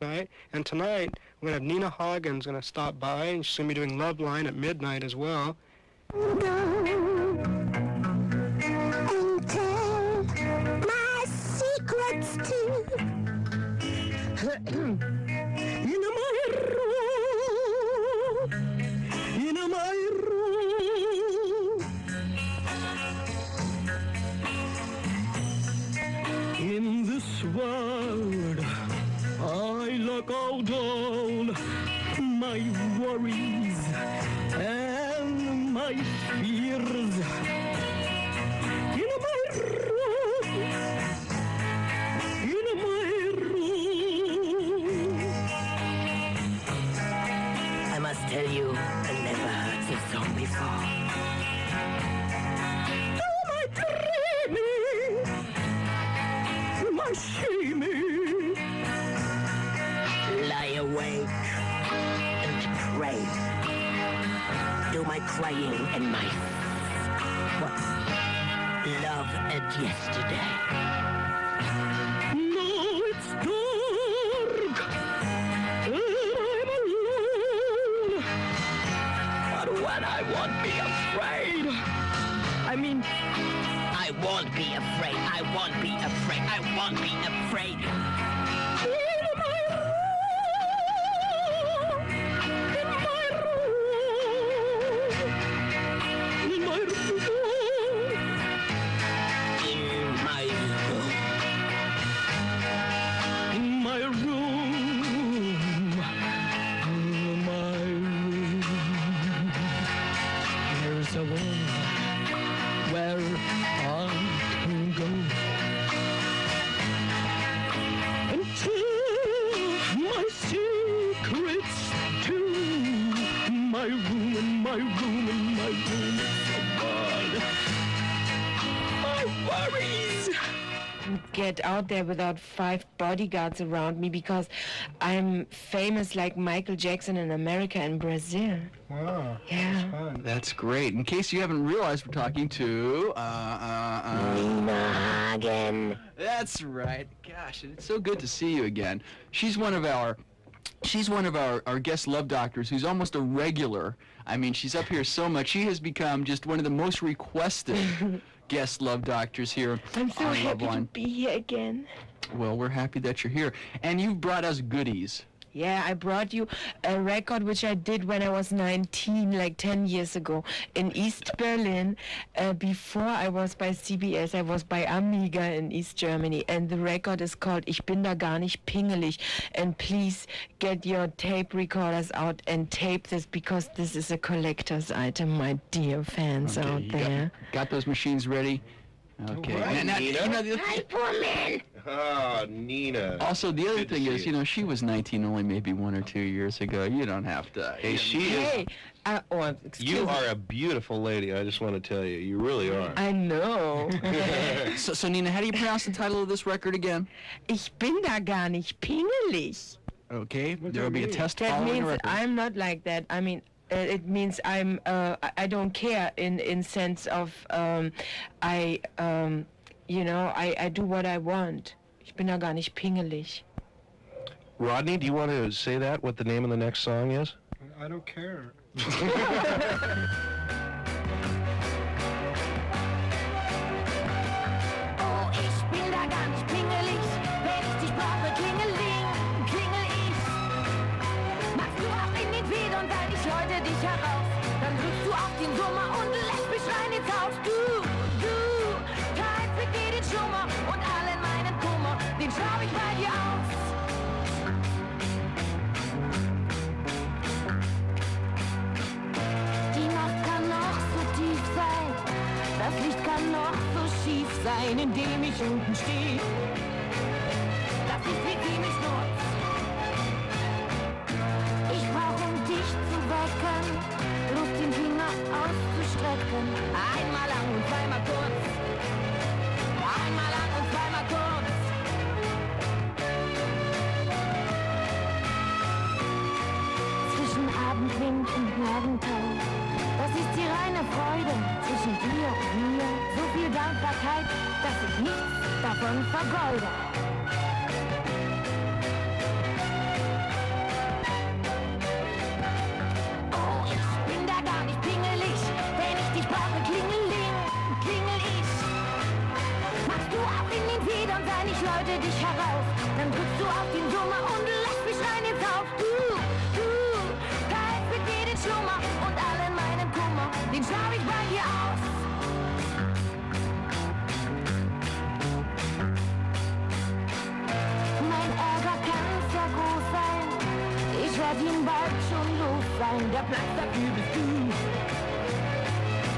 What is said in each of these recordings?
Night. And tonight, we're going to have Nina Hagen's going to stop by, and she's going to be doing Love Line at midnight as well. And tell my secrets too. In my room, in my room. In this world, I look out all my worries and my fears. In my room, in my room. I must tell you, I never heard this song before. Oh, my dreaming, my shaming. Lie awake and pray. Do my crying and my what? Love at yesterday. No, it's dark, and I'm alone. But when I won't be afraid. I mean, I won't be afraid. I won't be afraid. I won't be afraid. in my room, in my room, in my room. In my room. In my room, my room. There's a world where I can go and tell my secrets to my room, and my room, and my room. My worries. Get out there without 5 bodyguards around me because I'm famous like Michael Jackson in America and Brazil. Wow. Yeah. That's fun. That's great. In case you haven't realized, we're talking to Nina Hagen. That's right. Gosh, and it's so good to see you again. She's one of our guest love doctors who's almost a regular. I mean, she's up here so much. She has become just one of the most requested guest love doctors here I'm so on Love happy to Line. be here again. Well, we're happy that you're here. And you've brought us goodies. Yeah, I brought you a record which I did when I was 19, like 10 years ago, in East Berlin. Before I was by CBS, I was by Amiga in East Germany. And the record is called Ich bin da gar nicht pingelig. And please get your tape recorders out and tape this because this is a collector's item, my dear fans Okay, out you there. got those machines ready? Okay. Right, Now, Nina. you know, the- Hi, poor man. Oh, Nina. also, the other Good to thing see is, you know, she was 19 only maybe 1 or 2 years ago. You don't have to. Hey, she Hey, is. excuse You me. are a beautiful lady. I just want to tell you, you really are. I know. So, Nina, how do you pronounce the title of this record again? Ich bin da gar nicht pingelig. Okay, there will be a test That following the means record. I'm not like that. I mean, it means I don't care in sense of I do what I want. Ich bin da gar nicht pingelig. Rodney, do you want to say that, what the name of the next song is? I don't care. Oh, ich bin da gar nicht pingelig. Wenn ich dich brauche, klingeling, klingel ich. Machst du auch in den Feed und weil ich heute dich heraus, dann drückst du auf den Summer und lässt mich rein ins Haus. Du, treibst mit dir den Schummer und allen meinen Kummer, den schraub ich bei dir aus. Die Nacht kann noch so tief sein, das Licht kann noch so schief sein, indem ich unten stehe. Das ist wie ziemlich nutz. Ich brauch, um dich zu wecken, bloß den Finger auszustrecken. Einmal lang und zweimal kurz. Einmal lang und zweimal kurz. Zwischen Abendwind und Morgentau, das ist die reine Freude zwischen dir und mir. So viel Dankbarkeit, dass ich nichts davon vergeude. läute dich heraus. Dann drückst du auf den Summer und lässt mich rein ins Haus. Da ist mit mir den Schlummer und allen meinen Kummer, den schlaf ich bei dir aus. Mein Ärger kann sehr groß sein, ich werd ihn bald schon los sein. Der Platz dafür bist du,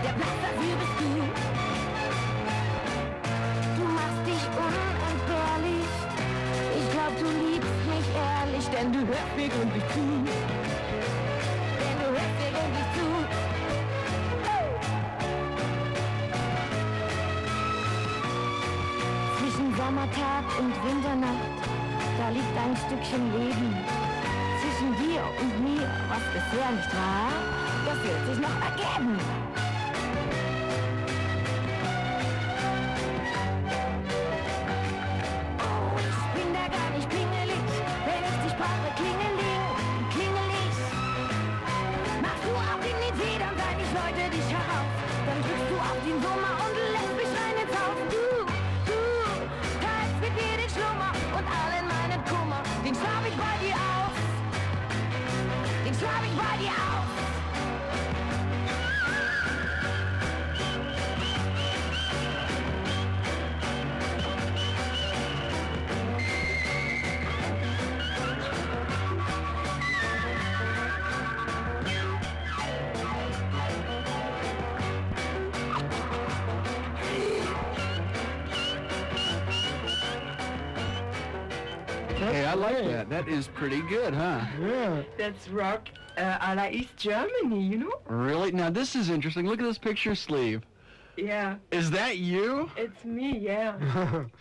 der Platz dafür bist du. Du machst dich unentbehrlich, ich glaub du liebst mich ehrlich, denn du hörst mir gründlich zu. Denn du hörst mir gründlich zu. Zwischen Sommertag und Winternacht, da liegt ein Stückchen Leben. Zwischen dir und mir, was bisher nicht war, das wird sich noch ergeben. Oh, ich bin da gar nicht pingelig, wenn ich dich brauche, klingeling, klingel ich. Machst du auch in die Federn, sag ich läute dich heraus. Dann drückst du auf den Summer und lässt mich rein ins Haus. Du, teilst mit mir den Schlummer und allen meinen Kummer, den schlaf ich bei dir aus. Den schlaf ich bei dir aus. Hey, I like that. That is pretty good, huh? Yeah. That's rock a la East Germany, you know? Really? Now, this is interesting. Look at this picture sleeve. Yeah, Is that you? it's me, yeah.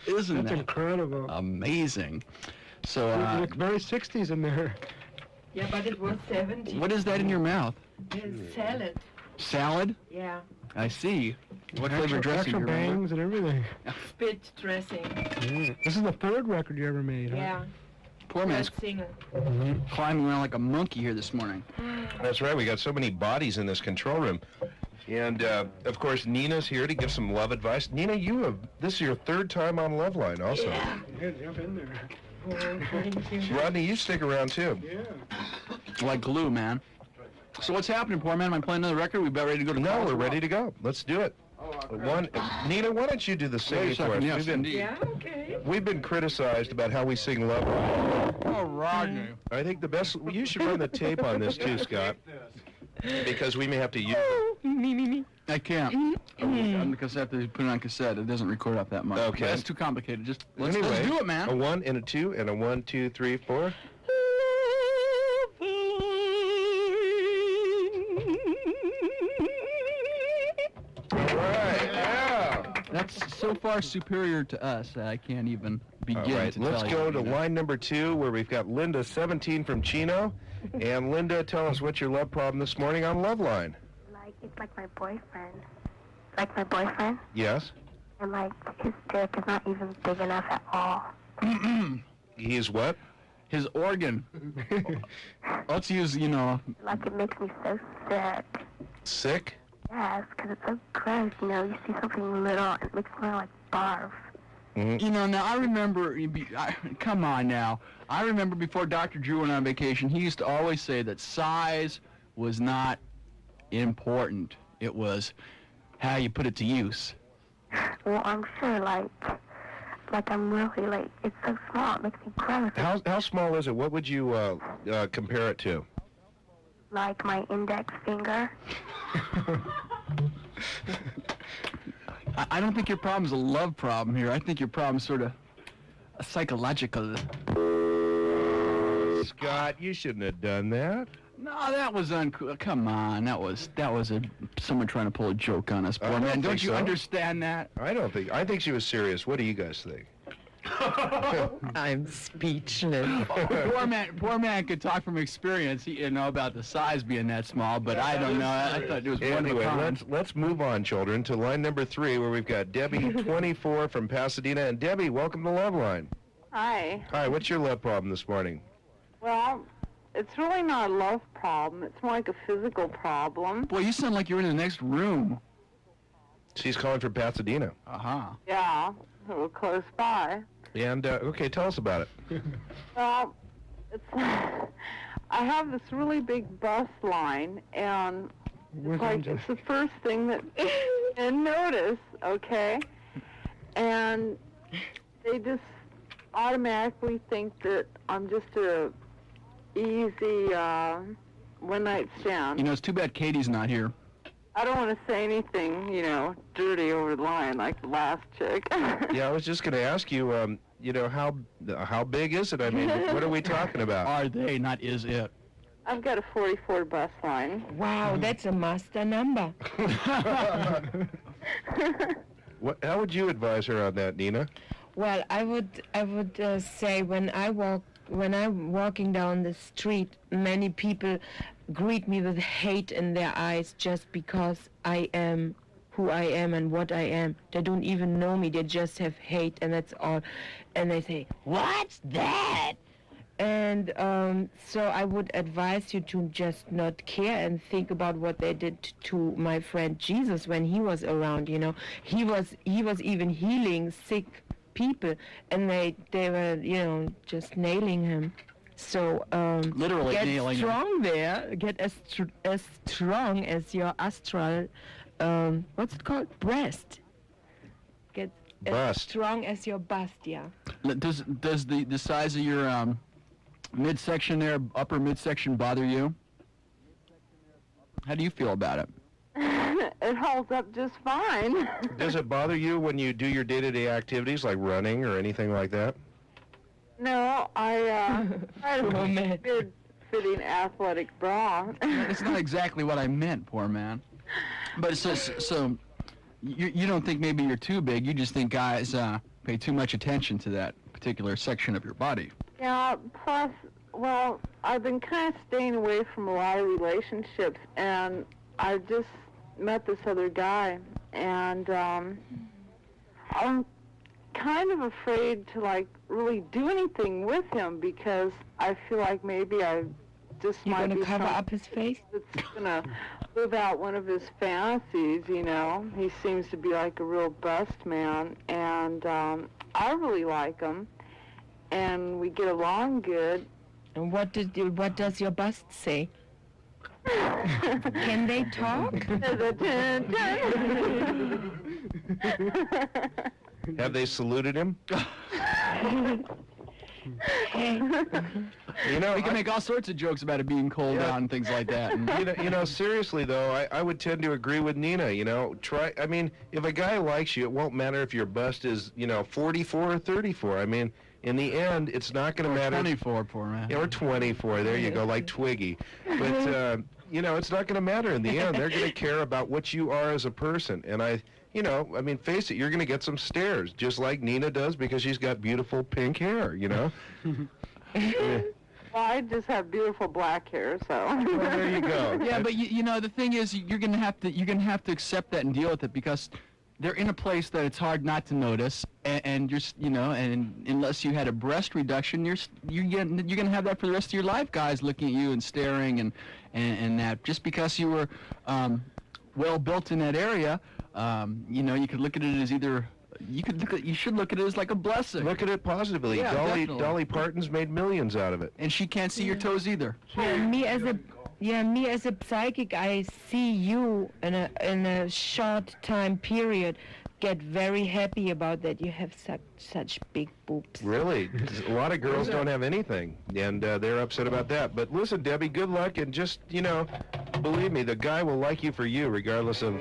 Isn't That's that incredible. amazing? So, You look very 60s in there. Yeah, but it was 70. what is that in your mouth? It's salad. Salad? Yeah, I see. What flavor Actual, dressing? actual do you remember? bangs and everything. spit dressing. This is the third record you ever made, huh? Yeah, Poor man's that single. climbing around like a monkey here this morning. That's right. We got so many bodies in this control room. And, of course, Nina's here to give some love advice. Nina, this is your third time on Loveline also. Yeah. Yeah, jump in there. Oh, thank you. Rodney, you stick around, too. Yeah. Like glue, man. So what's happening, poor man? Am I playing another record? We about ready to go to No, calls we're or what? ready to go. Let's do it. Nina, why don't you do the Wait a singing for us? second, yes, indeed. Yeah, okay. We've been criticized about how we sing Loveline. Oh, Rodney. I think the best, you should run the tape on this, too, Scott. Because we may have to use it. I can't. Because I have to put it on cassette. It doesn't record up that much. Okay. That's too complicated. Just let's Anyway, do it, man. A 1 and a 2 and a 1, 2, 3, 4. All right, yeah. That's so far superior to us that I can't even begin All right, to let's tell go you. to line number 2 where we've got Linda, 17 from Chino. And Linda, tell us what's your love problem this morning on Loveline. It's like my boyfriend. Like my boyfriend, Yes? and like his dick is not even big enough at all. He's what? His organ. Let's use, Like it makes me so sick. Sick? Yes, because it's so gross. You know, you see something little and it makes me like barf. Now I remember, come on now. I remember before Dr. Drew went on vacation, he used to always say that size was not important. It was how you put it to use. Well, I'm sure, like I'm really like it's so small. It makes me gross. How small is it? What would you compare it to? Like my index finger. I don't think your problem's a love problem here. I think your problem's sort of a psychological. Scott, you shouldn't have done that. No, that was uncool. Come on, that was someone trying to pull a joke on us, I poor don't man. think Don't you so. understand that? I think she was serious. What do you guys think? I'm speechless. Poor man could talk from experience, about the size being that small, but I don't know. I thought it was one of Anyway, a kind. let's move on, children, to line number 3, where we've got Debbie, 24 from Pasadena. And Debbie, welcome to Loveline. Hi. Hi, what's your love problem this morning? Well, it's really not a love problem. It's more like a physical problem. Boy, you sound like you're in the next room. She's calling from Pasadena. Uh-huh. Yeah. who are close by. And, okay, tell us about it. Well, it's I have this really big bus line, and it's like it's the first thing that they notice, okay? And they just automatically think that I'm just a easy one-night stand. You know, it's too bad Katie's not here. I don't want to say anything, you know, dirty over the line like the last chick. Yeah, I was just going to ask you, you know, how big is it? I mean, what are we talking about? Are they, not is it? I've got a 44 bus line. Wow, that's a master number. How would you advise her on that, Nina? Well, I would say when I'm walking down the street, many people greet me with hate in their eyes just because I am who I am and what I am. They don't even know me. They just have hate, and that's all. And they say, "What's that?" And so I would advise you to just not care and think about what they did to my friend Jesus when he was around. You know, he was even healing sick people, and they were, you know, just nailing him. So Literally get nailing him. strong there. Get as strong as your astral. What's it called? Breast. Get as Bust. strong as your bust. Yeah. Does the size of your midsection there, upper midsection, bother you? How do you feel about it? It holds up just fine. Does it bother you when you do your day-to-day activities like running or anything like that? No, I try to Oh, wear man. a good-fitting athletic bra. It's not exactly what I meant, poor man. But so you don't think maybe you're too big. You just think guys pay too much attention to that particular section of your body. Yeah, plus, well, I've been kind of staying away from a lot of relationships, and I just met this other guy, and I'm kind of afraid to, like, really do anything with him because I feel like maybe I just You're might gonna be cover some- up his face? that's gonna live out one of his fantasies, you know. He seems to be like a real bust man, and I really like him, and we get along good. And what does your bust say? Can they talk? Have they saluted him? Hey. You know, We can make all sorts of jokes about it being cold Yeah. out and things like that. And you know, seriously though, I would tend to agree with Nina. You know, I mean, if a guy likes you, it won't matter if your bust is, you know, 44 or 34. I mean, in the end, it's not going to matter. 24, poor man. Yeah, or 24. There you go, like Twiggy. But you know, it's not going to matter in the end. They're going to care about what you are as a person. And you know, I mean, face it, you're going to get some stares, just like Nina does because she's got beautiful pink hair. You know. Well, I just have beautiful black hair, so. Well, there you go. Yeah, but you know the thing is you're gonna have to accept that and deal with it because they're in a place that it's hard not to notice, and you're you know, and unless you had a breast reduction, you're gonna have that for the rest of your life. Guys looking at you and staring and that just because you were well built in that area, you know, you could look at it as either. You should look at it as like a blessing. Look at it positively. Yeah, definitely. Dolly Parton's made millions out of it. And she can't see your toes either. Me as a psychic, I see you in a short time period get very happy about that. You have such big boobs. Really? A lot of girls don't have anything, and they're upset about that. But listen, Debbie, good luck, and just, you know, believe me, the guy will like you for you, regardless of...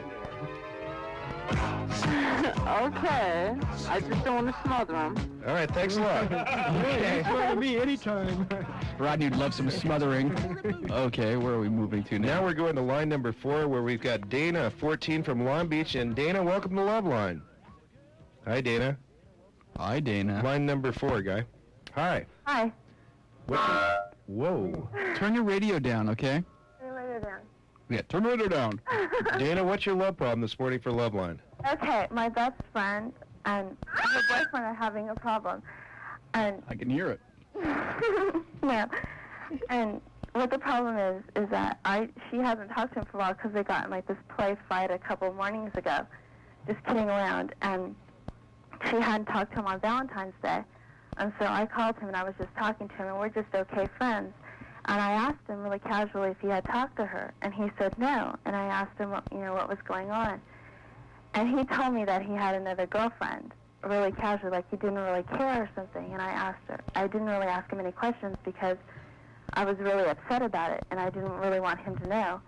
Okay. I just don't want to smother him. All right, thanks a lot. Okay. Me anytime. Rodney would love some smothering. Okay, where are we moving to now? Now we're going to line number 4, where we've got Dana, 14 from Long Beach. And Dana, welcome to Love Line. Hi, Dana. Hi, Dana. Line number 4, guy. Hi. Hi. Whoa. Turn your radio down, okay? Later down. Yeah, turn the radio down. Dana, what's your love problem this morning for Love Line? Okay, my best friend and her boyfriend are having a problem. And I can hear it. yeah. And what the problem is that she hasn't talked to him for a while because they got in like this play fight a couple mornings ago, just kidding around. And she hadn't talked to him on Valentine's Day. And so I called him, and I was just talking to him, and we're just okay friends. And I asked him really casually if he had talked to her, and he said no. And I asked him, what was going on. And he told me that he had another girlfriend, really casually, like he didn't really care or something. And I didn't really ask him any questions because I was really upset about it, and I didn't really want him to know.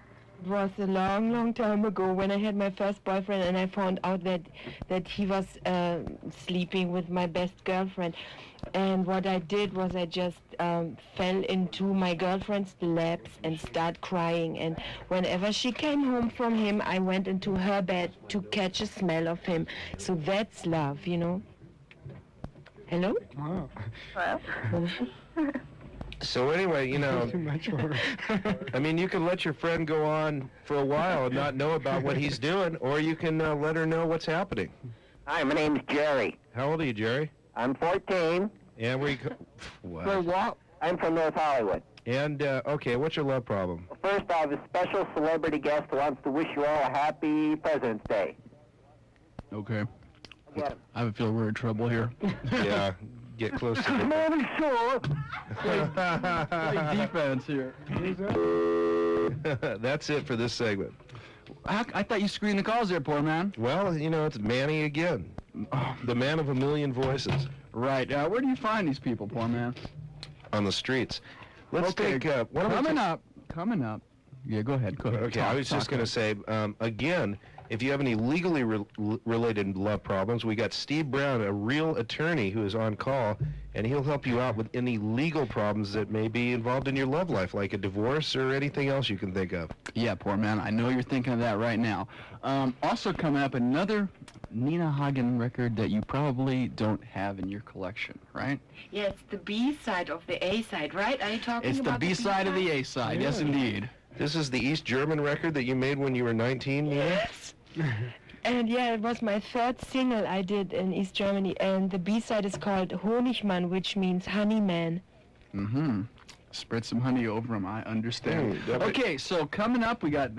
It was a long, long time ago when I had my first boyfriend, and I found out that he was sleeping with my best girlfriend. And what I did was I just fell into my girlfriend's laps and started crying. And whenever she came home from him, I went into her bed to catch a smell of him. So that's love, Hello? Wow. Well, So anyway, Too much for her. I mean, you can let your friend go on for a while and not know about what he's doing, or you can let her know what's happening. Hi, my name's Jerry. How old are you, Jerry? I'm 14. And where you what? I'm from North Hollywood. And, okay, what's your love problem? First, I have a special celebrity guest who wants to wish you all a happy President's Day. Okay. Get him. I have a feeling we're in trouble here. Yeah, get close to the... Maybe sure. Play defense here. That's it for this segment. I thought you screened the calls there, poor man. Well, it's Manny again. The man of a million voices. Right. Where do you find these people, poor man? On the streets. Let's Okay, take... Coming up. Yeah, go ahead. Okay, I was just going to say, again, if you have any legally related love problems, we got Steve Brown, a real attorney who is on call, and he'll help you out with any legal problems that may be involved in your love life, like a divorce or anything else you can think of. Yeah, poor man. I know you're thinking of that right now. Also coming up, another Nina Hagen record that you probably don't have in your collection, right? Yeah, it's the B side of the A side, right? Are you talking It's the about B side of the A side. Yes, indeed. This is the East German record that you made when you were 19, Nina? Yes. And yeah, it was my third single I did in East Germany, and the B-side is called Honigmann, which means honey man. Mm-hmm. Spread some honey over them, I understand. Okay, so coming up, we got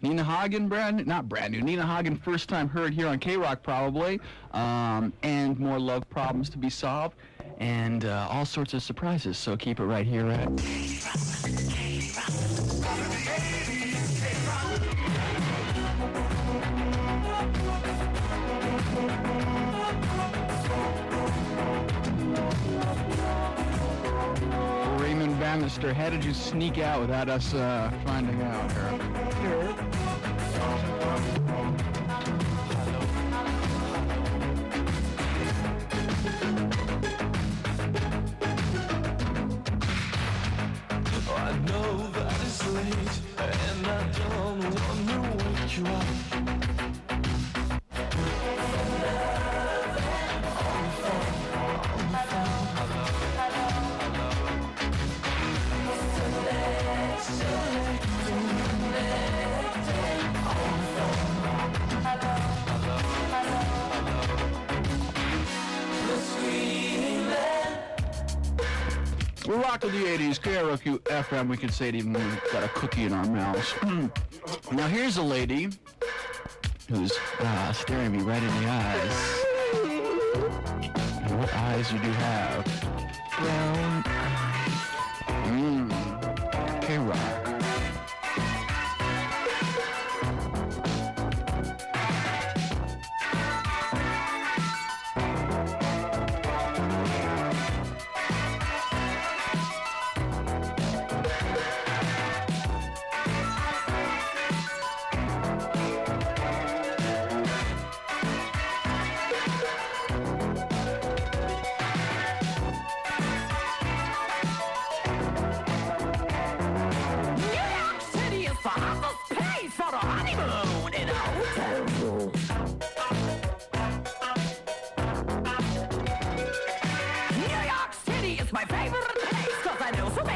Nina Hagen, Nina Hagen, first time heard here on K-Rock probably, and more love problems to be solved, and all sorts of surprises, so keep it right here at... Raymond Bannister, how did you sneak out without us finding out here? I know that it's late, and I don't want to wake you up. We're rocking the 80s, KROQ FM. We can say it even when we've got a cookie in our mouths. Now here's a lady who's staring me right in the eyes. And what eyes you do have? Brown eyes. K-Rock.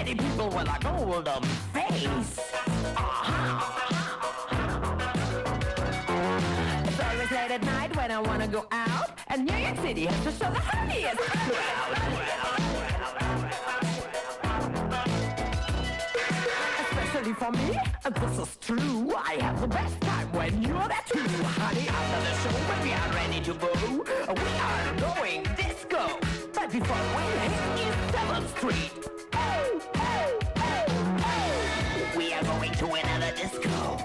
People with a golden face. It's always late at night when I wanna go out, and New York City has to show the happiest crowd. Especially for me, this is true. I have the best time when you're there too, honey. After the show, when we are ready to go, we are going disco. But before we hit East 7th Street, we are going to another disco.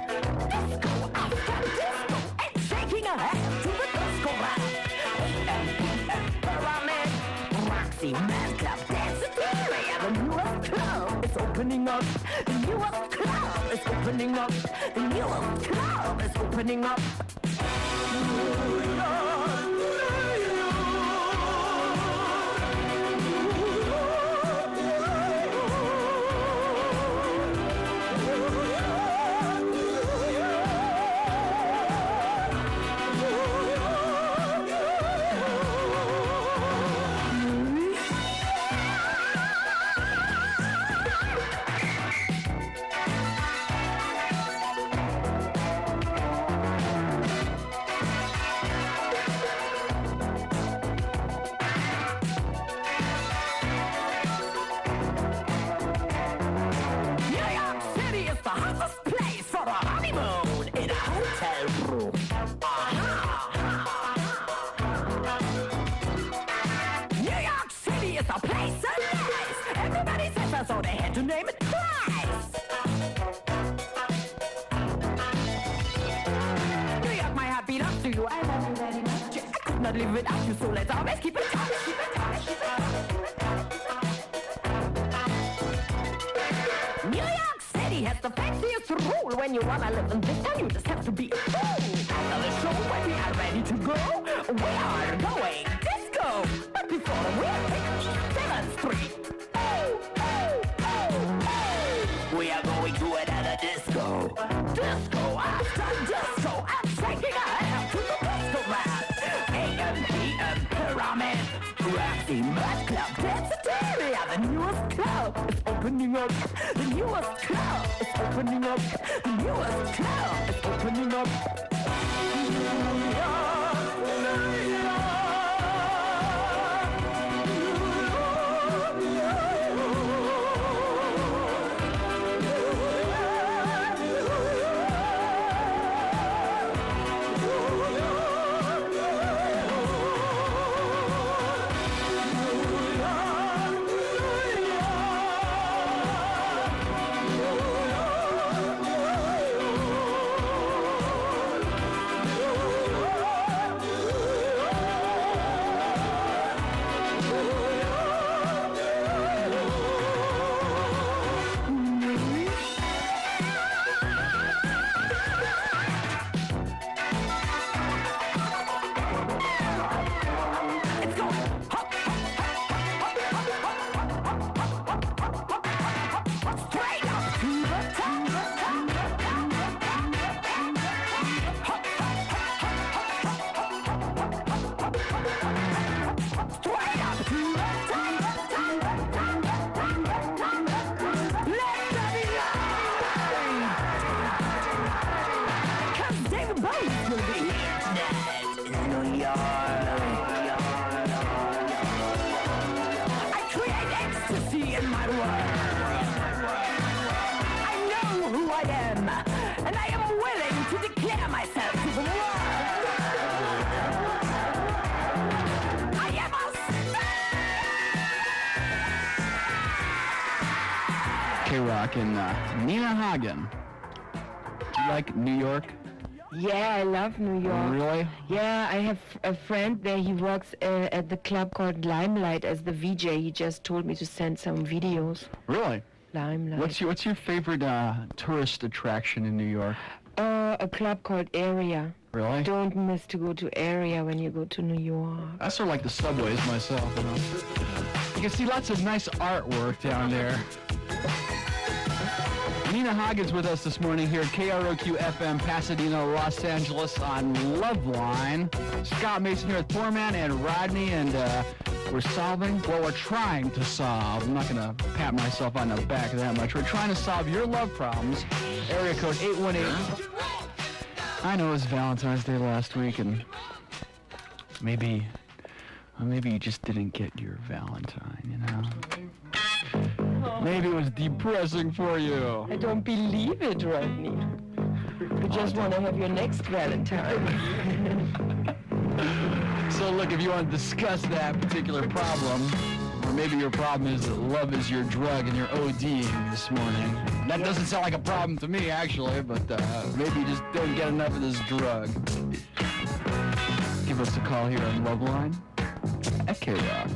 Disco after disco, and shaking our head to the disco rap. Pyramid, Roxy, Man Club, Danceteria, the newest club is opening up. The newest club is opening up. The newest club is opening up. So they had to name it twice. New York, my heart beat up to you. I love you very much. I could not live without you, so let's always keep in touch. Keep in touch. Keep in touch. New York City has the fanciest rule. When you wanna live in this town, you just have to be a fool. After the show, when we are ready to go, we are going disco. But before we hit East 7th Street, we are going to another disco. Disco after disco. I'm shaking our head to the disco rap. AM/PM Pyramid, Roxy, Mud Club, Danceteria. The newest club is opening up. The newest club is opening up. The newest club is opening up. K-Rock and Nina Hagen. Do you like New York? Yeah, I love New York. Really? Yeah, I have a friend there. He works at the club called Limelight as the VJ. He just told me to send some videos. Really? Limelight. What's your favorite tourist attraction in New York? A club called Area. Really? Don't miss to go to Area when you go to New York. I sort of like the subways myself, you know. You can see lots of nice artwork down there. Nina Hagen's with us this morning here at KROQ-FM, Pasadena, Los Angeles on Loveline. Scott Mason here with Poorman and Rodney, and we're solving, well, we're trying to solve. I'm not going to pat myself on the back that much. We're trying to solve your love problems. Area code 818. I know it was Valentine's Day last week, and maybe you just didn't get your Valentine, you know? Maybe it was depressing for you. I don't believe it, Rodney. You just want to have your next Valentine. So look, if you want to discuss that particular problem, or maybe your problem is that love is your drug and you're ODing this morning. That doesn't sound like a problem to me, actually, but maybe you just don't get enough of this drug. Give us a call here on Loveline at K-Rock.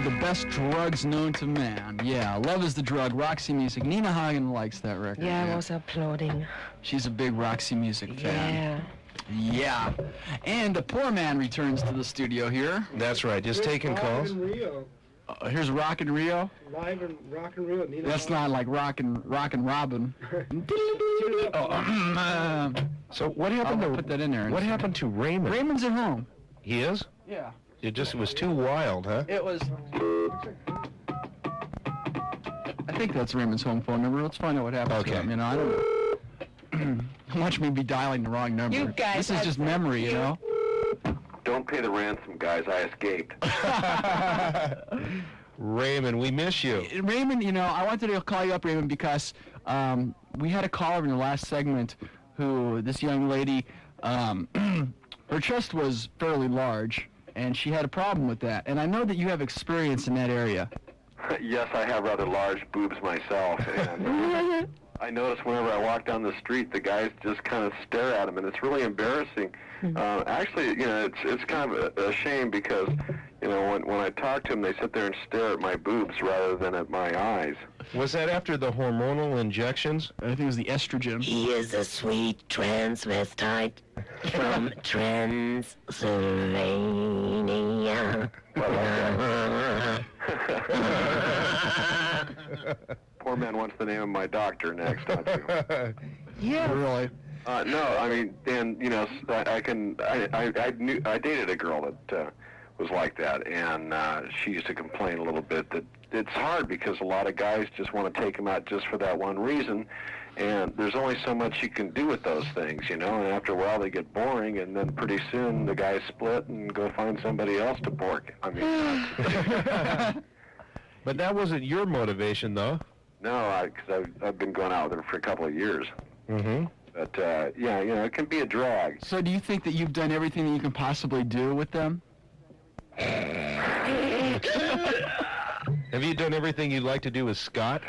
The best drugs known to man. Yeah, Love is the Drug, Roxy Music. Nina Hagen likes that record. Yeah, I was applauding. She's a big Roxy Music fan. Yeah. And the poor man returns to the studio here. That's right, just taking calls. Live in Rio. Here's Rock in Rio. Live in Rock and Rio. Nina That's not like Rock and Robin. So what happened I'll to put that in there. What happened to Raymond? Raymond's at home. He is? Yeah. It was too wild, huh? It was. I think that's Raymond's home phone number. Let's find out what happened to him. You know, I don't know. Watch me be dialing the wrong number. You guys This is just memory, you know. Don't pay the ransom, guys. I escaped. Raymond, we miss you. Raymond, you know, I wanted to call you up, Raymond, because we had a caller in the last segment who, this young lady, her chest was fairly large, and she had a problem with that. And I know that you have experience in that area. Yes, I have rather large boobs myself, and I notice whenever I walk down the street, the guys just kind of stare at them, and it's really embarrassing. Actually, you know, it's kind of a shame because, you know, when I talk to them, they sit there and stare at my boobs rather than at my eyes. Was that after the hormonal injections? I think it was the estrogen. He is a sweet transvestite from Transylvania. Poor man wants the name of my doctor next, don't you? Yeah. Really? No, I mean, Dan, you know, I dated a girl that was like that, and she used to complain a little bit that it's hard because a lot of guys just want to take them out just for that one reason, and there's only so much you can do with those things, you know, and after a while they get boring, and then pretty soon the guys split and go find somebody else to bork. I mean, But that wasn't your motivation, though. no, because I've been going out with her for a couple of years. Mm-hmm. But, yeah, you know, it can be a drag. So do you think that you've done everything that you can possibly do with them? Have you done everything you'd like to do with Scott?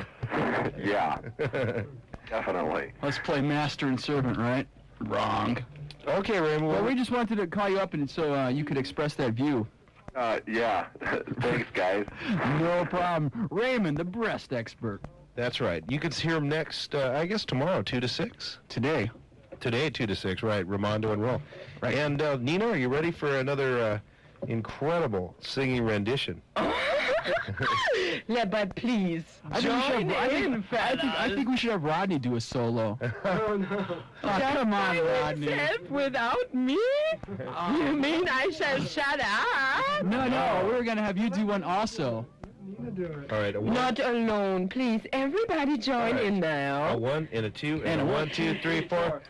Yeah, definitely. Let's play master and servant, right? Wrong. Okay, Raymond. Well, we just wanted to call you up and so you could express that view. Yeah. Thanks, guys. No problem. Raymond, the breast expert. That's right. You could hear him next, I guess tomorrow, 2 to 6. Today, 2 to 6, right. Ramondo and Roll. Right. And Nina, are you ready for another incredible singing rendition? Yeah, but please, I think we should have Rodney do a solo. Oh, no. Oh, come on, Rodney. Yourself without me? You mean I shall shut up? No, we're going to have you do one also. Nina do it. All right, a 1, Not alone, please. Everybody join in a now. 1 and a 2 and a 1, 2, 3, 4.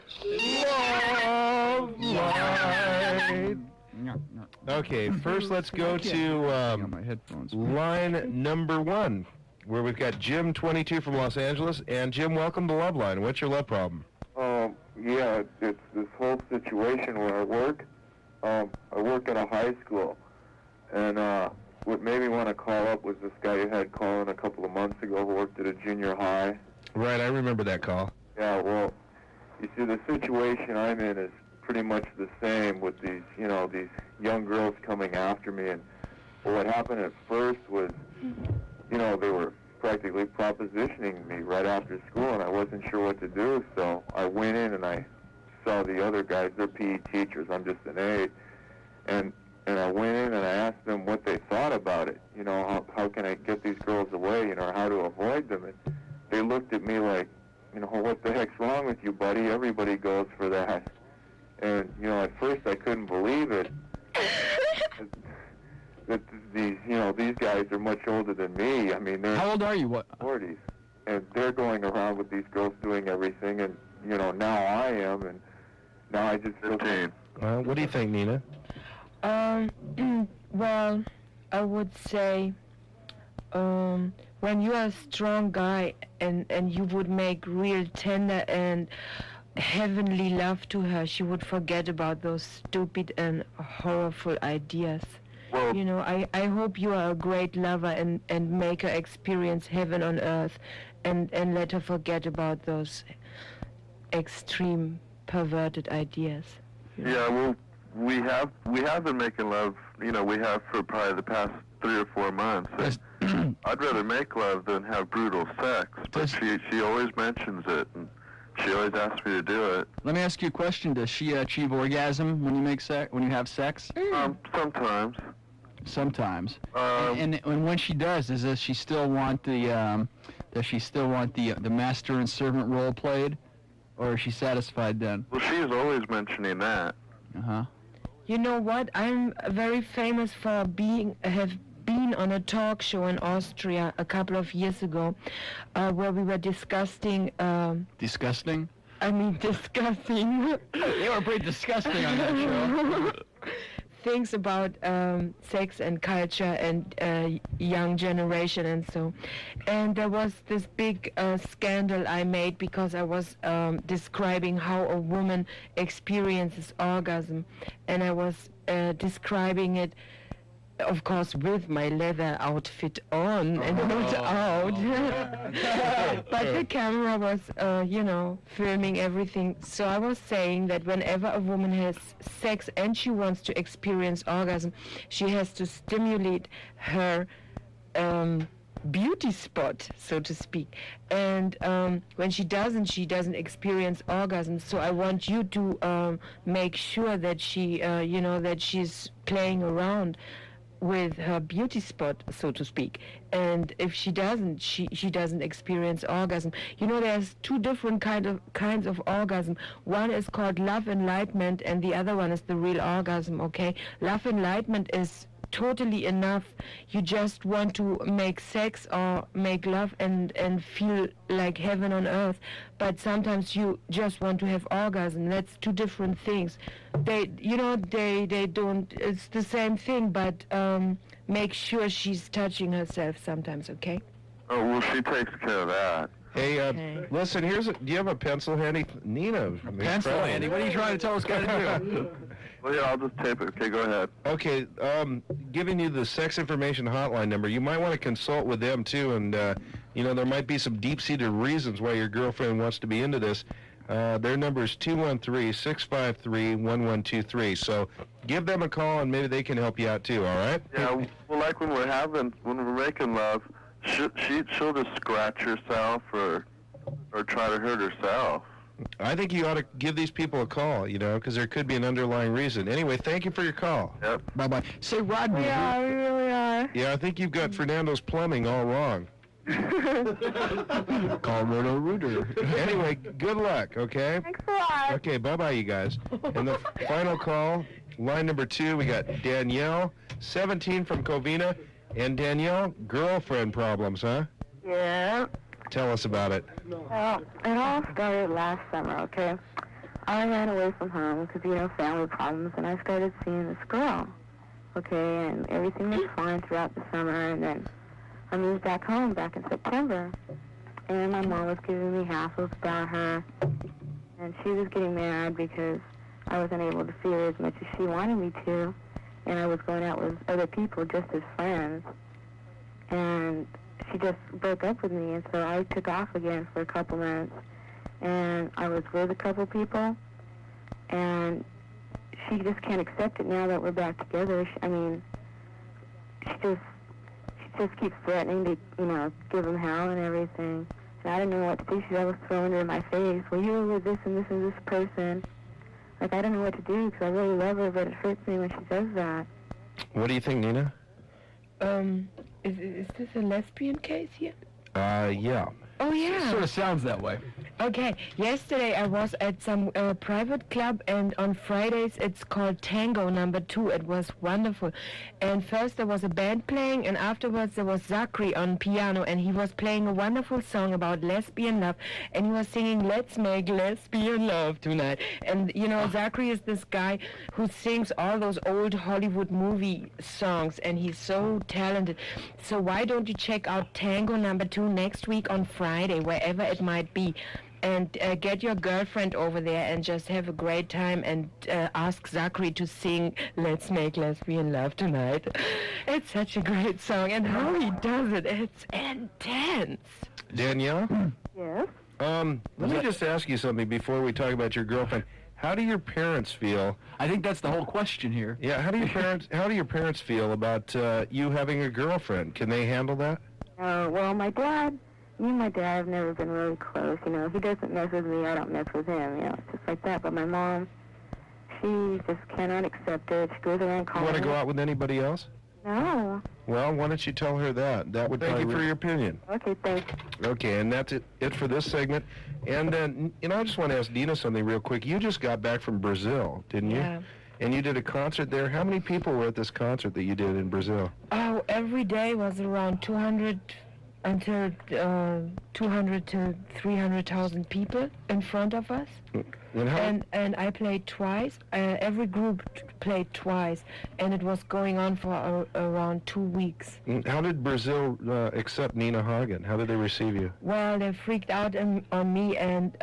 Love light. Okay, first let's go to my headphones. line number 1, where we've got Jim, 22, from Los Angeles. And Jim, welcome to Love Line. What's your love problem? Yeah, it's this whole situation where I work. I work at a high school, and what made me want to call up was this guy you had calling a couple of months ago who worked at a junior high. Right, I remember that call. Yeah, well, you see, the situation I'm in is pretty much the same with these, you know, these young girls coming after me. And what happened at first was, you know, they were practically propositioning me right after school, and I wasn't sure what to do. So I went in and I saw the other guys. They're PE teachers. I'm just an aide. And I went in and I asked them what they thought about it. You know, how can I get these girls away, you know, or how to avoid them. And they looked at me like, what the heck's wrong with you, buddy? Everybody goes for that. And, at first I couldn't believe it. That these guys are much older than me. I mean, they're How old are you? What? 40s. And they're going around with these girls doing everything, and, now I am, and now I just feel... What do you think, Nina? Well, I would say when you are a strong guy and you would make real tender and heavenly love to her, she would forget about those stupid and horrible ideas. Well, I hope you are a great lover and make her experience heaven on earth and let her forget about those extreme perverted ideas. Yeah, well, we have been making love, we have for probably the past 3 or 4 months. And I'd rather make love than have brutal sex, but she always mentions it, and she always asks me to do it. Let me ask you a question. Does she achieve orgasm when you have sex? Sometimes. Sometimes. And when she does she still want the master and servant role played, or is she satisfied then? Well, she is always mentioning that. Uh-huh. You know what? I'm very famous for have been on a talk show in Austria a couple of years ago, where we were discussing. Disgusting? I mean, discussing. You were pretty disgusting on that show. Things about sex and culture and young generation and so. And there was this big scandal I made because I was describing how a woman experiences orgasm. And I was describing it, of course, with my leather outfit on and not out. But the camera was, filming everything. So I was saying that whenever a woman has sex and she wants to experience orgasm, she has to stimulate her beauty spot, so to speak. And when she doesn't experience orgasm. So I want you to make sure that she, that she's playing around with her beauty spot, so to speak. And if she doesn't, she doesn't experience orgasm. There's 2 different kinds of orgasm. One is called love enlightenment, and the other one is the real orgasm, okay? Love enlightenment is totally enough. You just want to make sex or make love and feel like heaven on earth. But sometimes you just want to have orgasm. That's 2 different things. They don't, it's the same thing, but make sure she's touching herself sometimes, okay? Oh, well, she takes care of that. Hey, listen, do you have a pencil handy? Nina. Pencil handy? What are you trying to tell us guys to do? Well, yeah, I'll just tape it. Okay, go ahead. Okay, giving you the sex information hotline number. You might want to consult with them, too, and, there might be some deep-seated reasons why your girlfriend wants to be into this. Their number is 213-653-1123. So give them a call, and maybe they can help you out, too, all right? Yeah, well, like when we're making love, she'll just scratch herself or try to hurt herself. I think you ought to give these people a call, because there could be an underlying reason. Anyway, thank you for your call. Yep. Bye-bye. Say, Rodney. Yeah, we really are. Yeah, I think you've got Fernando's plumbing all wrong. Call Roto Rooter. Anyway, good luck, okay? Thanks a lot. Okay, bye-bye, you guys. And the final call, line number 2, we got Danielle, 17 from Covina. And Danielle, girlfriend problems, huh? Yeah. Tell us about it. Well, it all started last summer, okay? I ran away from home because, family problems, and I started seeing this girl, okay? And everything was fine throughout the summer, and then I moved back home back in September. And my mom was giving me hassles about her, and she was getting mad because I wasn't able to see her as much as she wanted me to, and I was going out with other people just as friends. And she just broke up with me, and so I took off again for a couple months, and I was with a couple people, and she just can't accept it now that we're back together. She just keeps threatening to, give him hell and everything, and I didn't know what to do. She always throwing it in my face. Well, you were with this and this and this person. Like, I don't know what to do because I really love her, but it hurts me when she does that. What do you think, Nina? Is this a lesbian case here? Yeah. Oh, yeah. Sort of sounds that way. Okay, yesterday I was at some private club, and on Fridays it's called Tango #2. It was wonderful. And first there was a band playing, and afterwards there was Zachary on piano, and he was playing a wonderful song about lesbian love, and he was singing "Let's Make Lesbian Love Tonight." And you know, Zachary is this guy who sings all those old Hollywood movie songs, and he's so talented. So why don't you check out Tango #2 next week on Friday, wherever it might be, and get your girlfriend over there and just have a great time, and ask Zachary to sing "Let's Make Lesbian Love Tonight." It's such a great song, and how he does it, it's intense. Danielle? Yes. Let me just ask you something before we talk about your girlfriend. How do your parents feel? I think that's the whole question here. Yeah, how do your parents feel about you having a girlfriend? Can they handle that? Well, me and my dad have never been really close. You know, he doesn't mess with me, I don't mess with him. You know, it's just like that. But my mom, she just cannot accept it. She goes around You calling. want to go out with anybody else? No. Well, why don't you tell her that? That would thank you for your opinion. Okay, thanks. Okay, and that's it for this segment. And then, I just want to ask Dina something real quick. You just got back from Brazil, didn't you? Yeah. And you did a concert there. How many people were at this concert that you did in Brazil? Oh, every day was around 200 until 200 to 300,000 people in front of us. And how? And I played twice. Every group played twice, and it was going on for around 2 weeks. How did Brazil accept Nina Hagen? How did they receive you? Well, they freaked out on me, and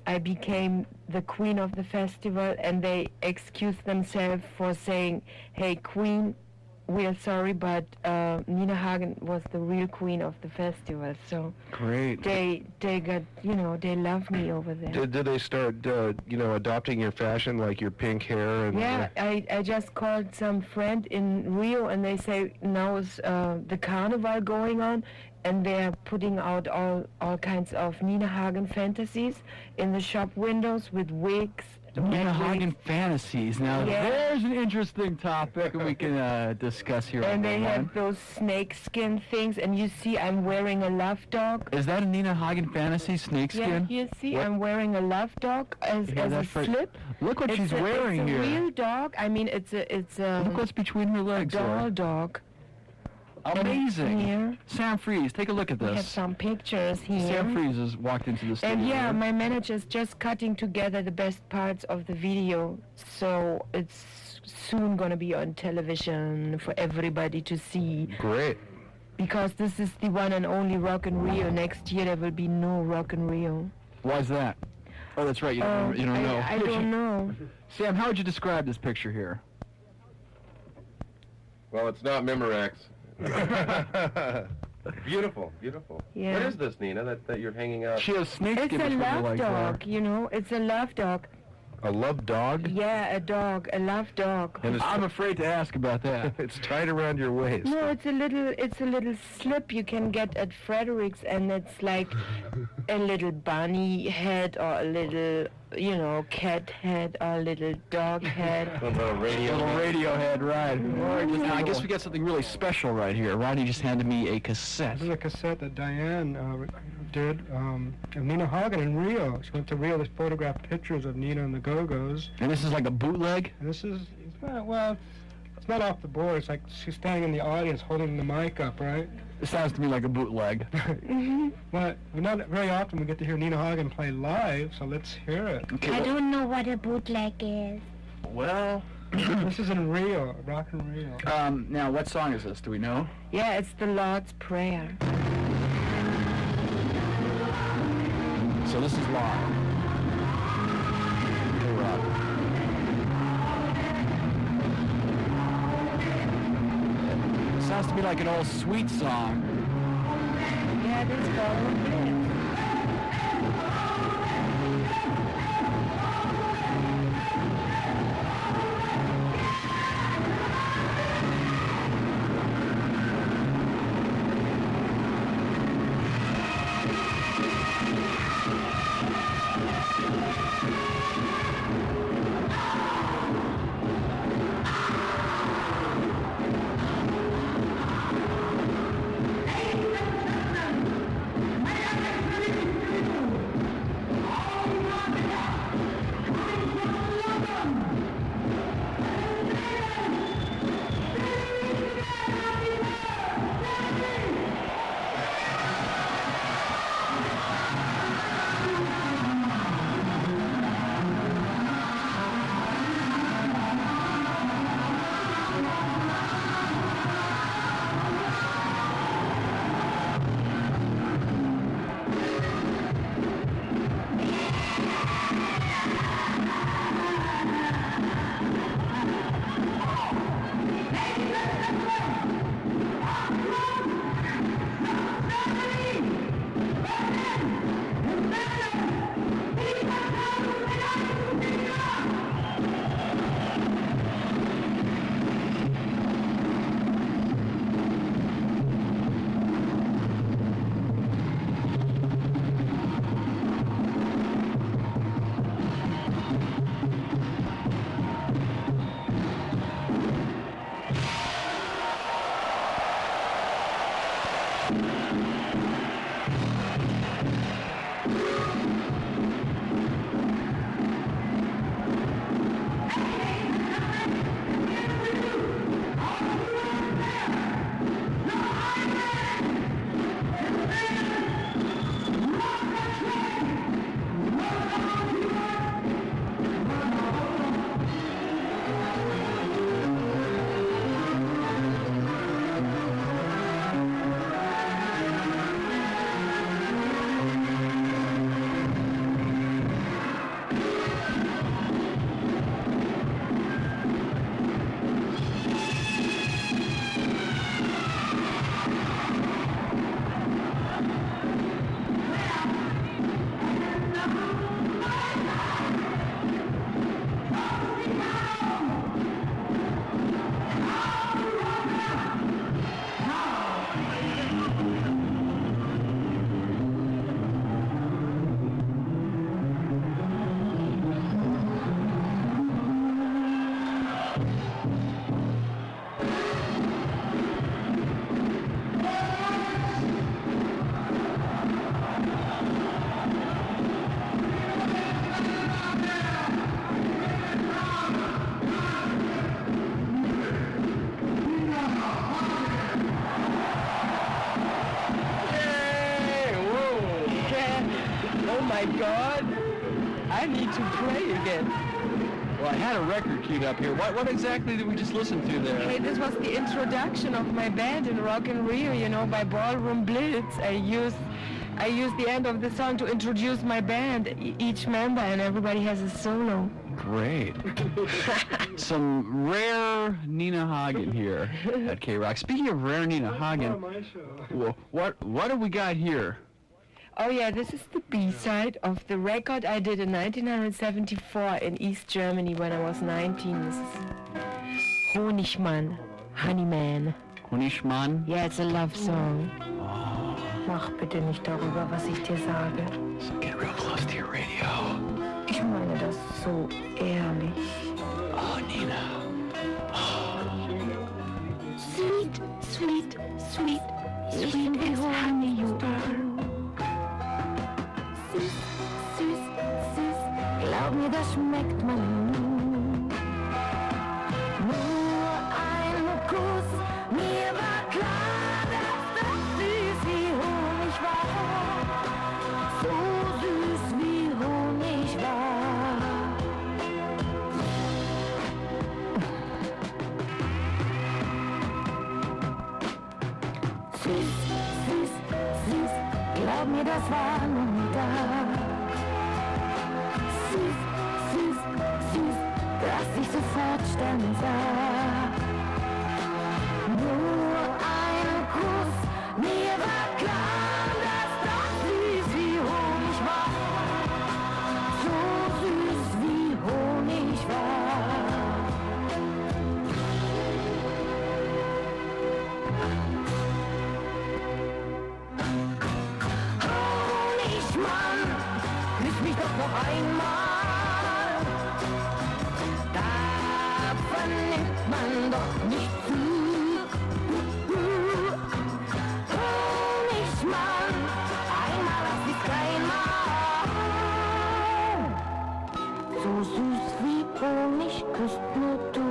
I became the queen of the festival, and they excused themselves for saying, "Hey, queen, we are sorry, but Nina Hagen was the real queen of the festival." So Great. they got, they love me over there. Did they start, adopting your fashion, like your pink hair? And Yeah, I just called some friend in Rio, and they say now is the carnival going on, and they're putting out all kinds of Nina Hagen fantasies in the shop windows with wigs. Nina red Hagen wigs. fantasies. Now, Yeah. there's an interesting topic we can discuss here. And on they the line. have those snake skin things, and you see I'm wearing a love dog. Is that a Nina Hagen fantasy, Yeah, snakeskin? you see What? I'm wearing a love dog as Yeah, a that's right. slip. Look what she's wearing it's a here. real dog. I mean, it's a Look what's between her legs doll there. dog. Amazing. Here. Sam Fries, take a look at We have this. some pictures here. Sam Fries has walked into the studio. And yeah, here. my manager's just cutting together the best parts of the video, so it's soon gonna be on television for everybody to see. Great. Because this is the one and only Rock in Rio. Next year there will be no Rock in Rio. Why's that? Oh, that's right. You don't know. I don't know. Sam, how would you describe this picture here? Well, it's not Memorex. Beautiful, beautiful. Yeah. What is this, Nina, that you're hanging out? She has snakeskin It's a between her love legs there. dog, It's a love dog. A love dog? Yeah, a love dog. And I'm afraid to ask about that. it's tied around your waist. No, it's a little slip you can get at Frederick's, and it's like a little bunny head or a little, cat head or a little dog head. A radio. Little radio head, right. Now, I guess we got something really special right here. Ronnie just handed me a cassette. This is a cassette that Diane did of Nina Hagen in Rio. She went to Rio to photograph pictures of Nina and the Go-Go's. And this is like a bootleg? And this is, it's not off the board. It's like she's standing in the audience holding the mic up, right? It sounds to me like a bootleg. But not very often we get to hear Nina Hagen play live, so let's hear it. Okay, I don't know what a bootleg is. well, This is in Rio, Rock in Rio. now, what song is this? Do we know? Yeah, it's the Lord's Prayer. So this is live. Okay, Rob. Sounds to me like an old sweet song. Yeah, this probably is. my God. I need to play again. Well, I had a record queued up here. What exactly did we just listen to there? Hey, this was the introduction of my band in Rock in Rio, you know, by Ballroom Blitz. I used the end of the song to introduce my band, each member, and everybody has a solo. Great. Some rare Nina Hagen here at K-Rock. Speaking of rare Nina Hagen, what do we got here? Oh yeah, this is the B-side of the record I did in 1974 in East Germany when I was 19. This is Honigmann, Honeyman. Honigmann? Yeah, it's a love song. Mach bitte nicht darüber, was ich dir sage. So get real close to your radio. Ich meine das so ehrlich. Oh, Nina. Sweet, sweet, sweet, sweet as honey you are. Süß, süß, süß, glaub mir, das schmeckt man nur. Nur ein Kuss, mir war klar, dass das süß wie Honig war. So süß wie Honig war. Süß, süß, süß, glaub mir, das war noch nie da. Süß, süß, süß, dass ich sofort sterben sah. Nur ein Kuss, mir war klar, dass das süß wie Honig war. So süß wie Honig war. Honigmann, küss mich doch noch einmal. Davon nimmt man doch nicht zu. Honigmann, einmal das ist keinmal. So süß wie Honig küsst nur du.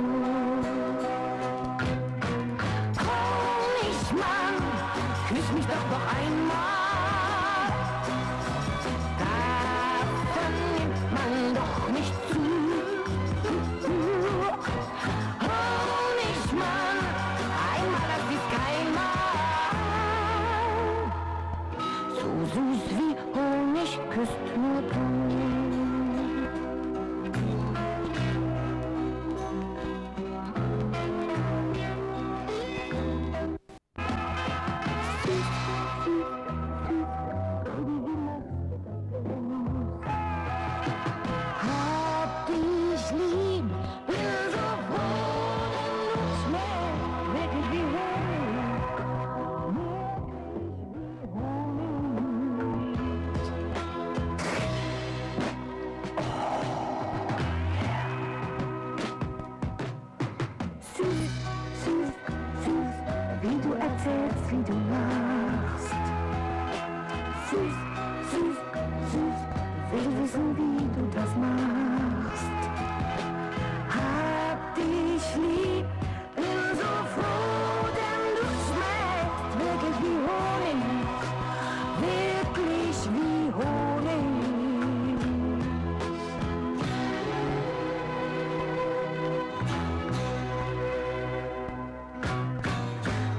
Honigmann, küss mich doch noch einmal. Davon nimmt man doch nicht zu. Honigmann, einmal das ist keinmal. So süß wie Honig küsst nur du. Hab dich lieb, bin so froh, denn du schmeckst wirklich wie Honig. Süß, süß, süß, wie du erzählst, wie du machst. Süß, süß, süß, will wissen, wie du das machst. Hab dich lieb, bin so froh, denn du schmeckst wirklich wie Honig. Wirklich wie Honig.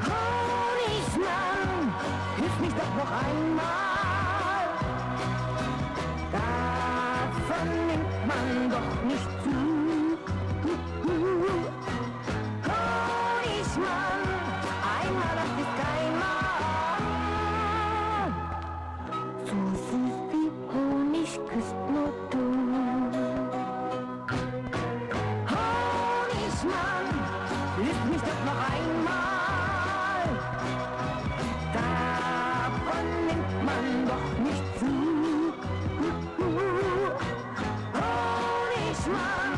Honigmann, küss mich doch noch einmal. Davon nimmt man doch nicht zu. Honigmann, einmal das ist keinmal. So süß wie Honig küsst nur du. Honigmann, küss mich doch noch einmal. Davon nimmt man doch nicht zu. Honigmann,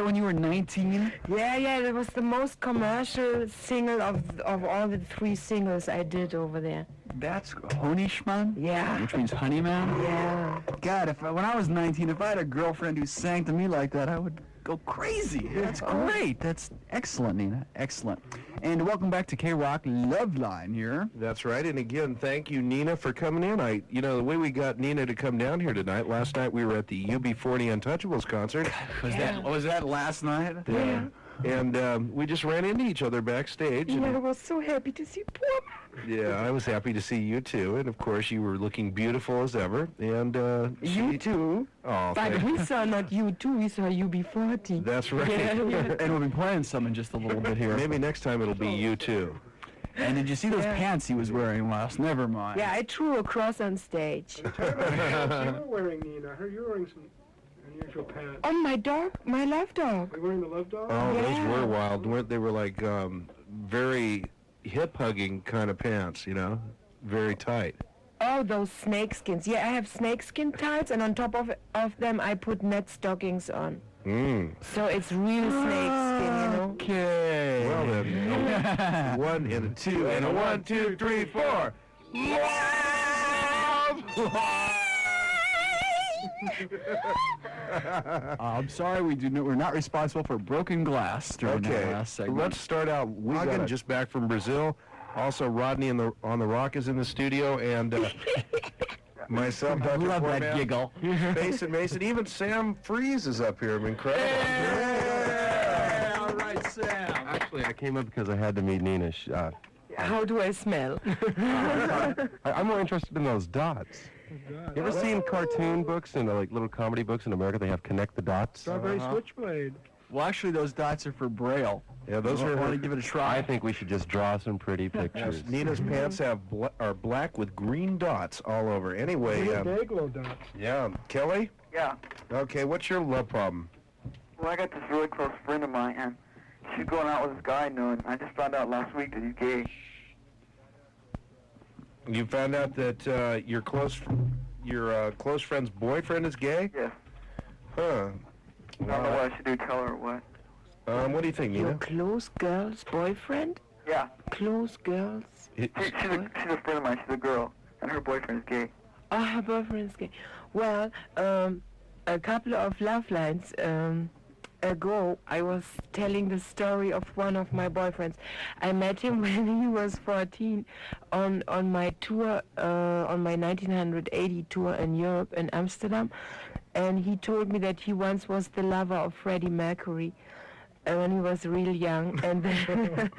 when you were 19? Yeah, it was the most commercial single of all the 3 singles I did over there. That's Honeyschman? Yeah. Which means honeyman? Yeah. God, when I was 19, if I had a girlfriend who sang to me like that, I would go crazy. That's great. That's excellent, Nina. Excellent. And welcome back to K-Rock Love Line here. That's right. And again, thank you, Nina, for coming in. The way we got Nina to come down here tonight, last night we were at the UB40 Untouchables concert. Was that last night? Yeah. And we just ran into each other backstage. Yeah, and I was so happy to see Paul. yeah, I was happy to see you too. And of course, you were looking beautiful as ever. And You too. Oh, But thank we you. saw not you too, we saw UB40. That's right. Yeah. And we'll be playing some in just a little bit here. Maybe next time it'll be you too. And did you see those Yeah. pants he was wearing last? Never mind. Yeah, I threw across on stage. You were wearing, Nina. I heard you were wearing some unusual pants. Oh, my love dog. Were you wearing the love dog? Oh, those Yeah. were wild. Weren't they? Were like very hip-hugging kind of pants, very tight. Oh, those snakeskins. Yeah, I have snakeskin tights, and on top of them, I put net stockings on. So it's real snakeskin, Okay. Well then, 1 and a 2 and a 1, 2, 3, 4. I'm sorry, we're not responsible for broken glass during that Okay, last segment. let's start out. Hagen, just back from Brazil. Also, Rodney on the Rock is in the studio, and myself, I Dr. love that Format, giggle. Mason. Even Sam Freeze is up here. Incredible. Hey, all right, Sam. Actually, I came up because I had to meet Nina. How do I smell? I'm more interested in those dots. You ever seen cartoon books and like little comedy books in America? They have connect the dots. Strawberry Switchblade. Well, actually, those dots are for Braille. Yeah, those are. Want to give it a try? I think we should just draw some pretty pictures. Nina's pants are black with green dots all over. Anyway, Day glow dots. yeah, Kelly. Yeah. Okay, what's your love problem? Well, I got this really close friend of mine, and she's going out with this guy I know, and I just found out last week that he's gay. You found out that your close friend's boyfriend is gay? Yes. Huh. I don't know what I should do, tell her or what. What do you think, Your Nina? close girl's boyfriend? Yeah. Close girls? She's a friend of mine. She's a girl, and her boyfriend is gay. Oh, her boyfriend's gay. Well, a couple of love lines ago, I was telling the story of one of my boyfriends. I met him when he was 14 on my tour, on my 1980 tour in Europe, in Amsterdam. And he told me that he once was the lover of Freddie Mercury when he was real young. And then,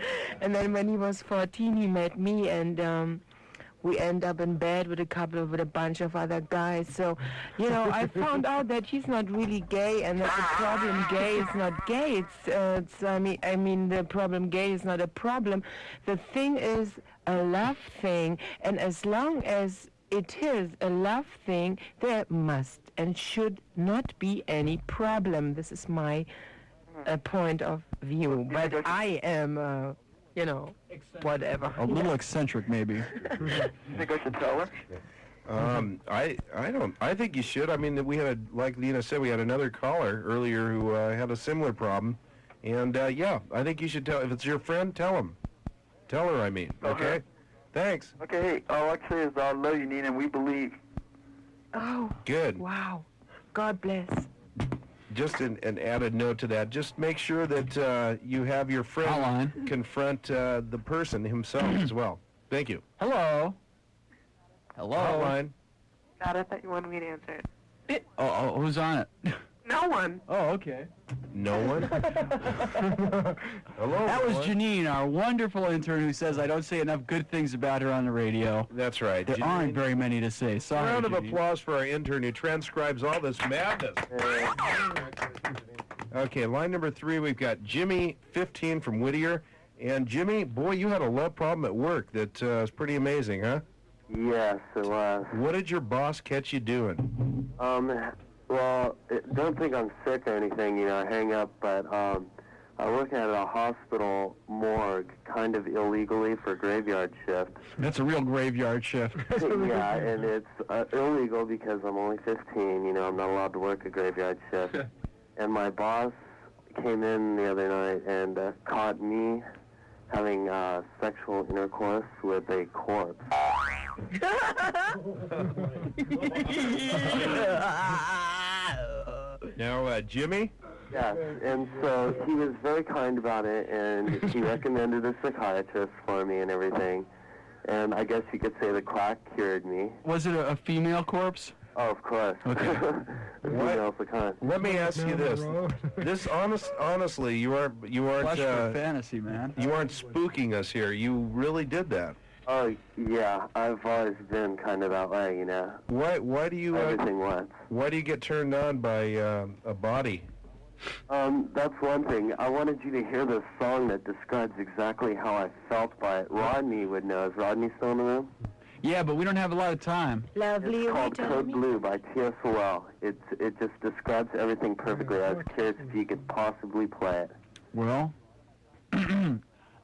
and then when he was 14, he met me, and we end up in bed with a bunch of other guys. So, I found out that he's not really gay, and that the problem gay is not gay. I mean, the problem gay is not a problem. The thing is a love thing, and as long as it is a love thing, there must and should not be any problem. This is my point of view. But I am, whatever. A little eccentric, maybe. You think I should tell her? I don't. I think you should. I mean, we had, like Nina said, we had another caller earlier who had a similar problem, and yeah, I think you should tell. If it's your friend, tell him. Tell her, I mean. Okay. Thanks. Okay, hey, all I can say is I love you, Nina, and we believe. Oh. Good. Wow. God bless. Just an added note to that. Just make sure that you have your friend confront the person himself as well. Thank you. Hello. Hello. Hotline. God, I thought you wanted me to answer it. Oh, who's on it? No one. Oh, okay. No one? Hello. That was Janine, our wonderful intern, who says I don't say enough good things about her on the radio. That's right. There aren't very many to say. Sorry, Round of Janine. applause for our intern who transcribes all this madness. Okay, line number 3, we've got Jimmy, 15, from Whittier. And Jimmy, boy, you had a love problem at work that is pretty amazing, huh? Yes, it was. What did your boss catch you doing? Well, don't think I'm sick or anything, I hang up, but I work at a hospital morgue, kind of illegally for graveyard shift. That's a real graveyard shift. Yeah, and it's illegal because I'm only 15, I'm not allowed to work a graveyard shift. And my boss came in the other night and caught me having sexual intercourse with a corpse. Now, Jimmy? Yes, and so he was very kind about it, and he recommended a psychiatrist for me and everything. And I guess you could say the crack cured me. Was it a female corpse? Oh, of course. Okay. Let me ask you this: honestly, you aren't Flush for fantasy, man. You aren't spooking us here. You really did that. Oh, yeah, I've always been kind of that way, you know. Why do you everything once? Why do you get turned on by a body? That's one thing. I wanted you to hear this song that describes exactly how I felt by it. Rodney would know. Is Rodney still in the room? Yeah, but we don't have a lot of time. Lovely. It's called Code Blue by TSOL. It just describes everything perfectly. I was curious if you could possibly play it. Well,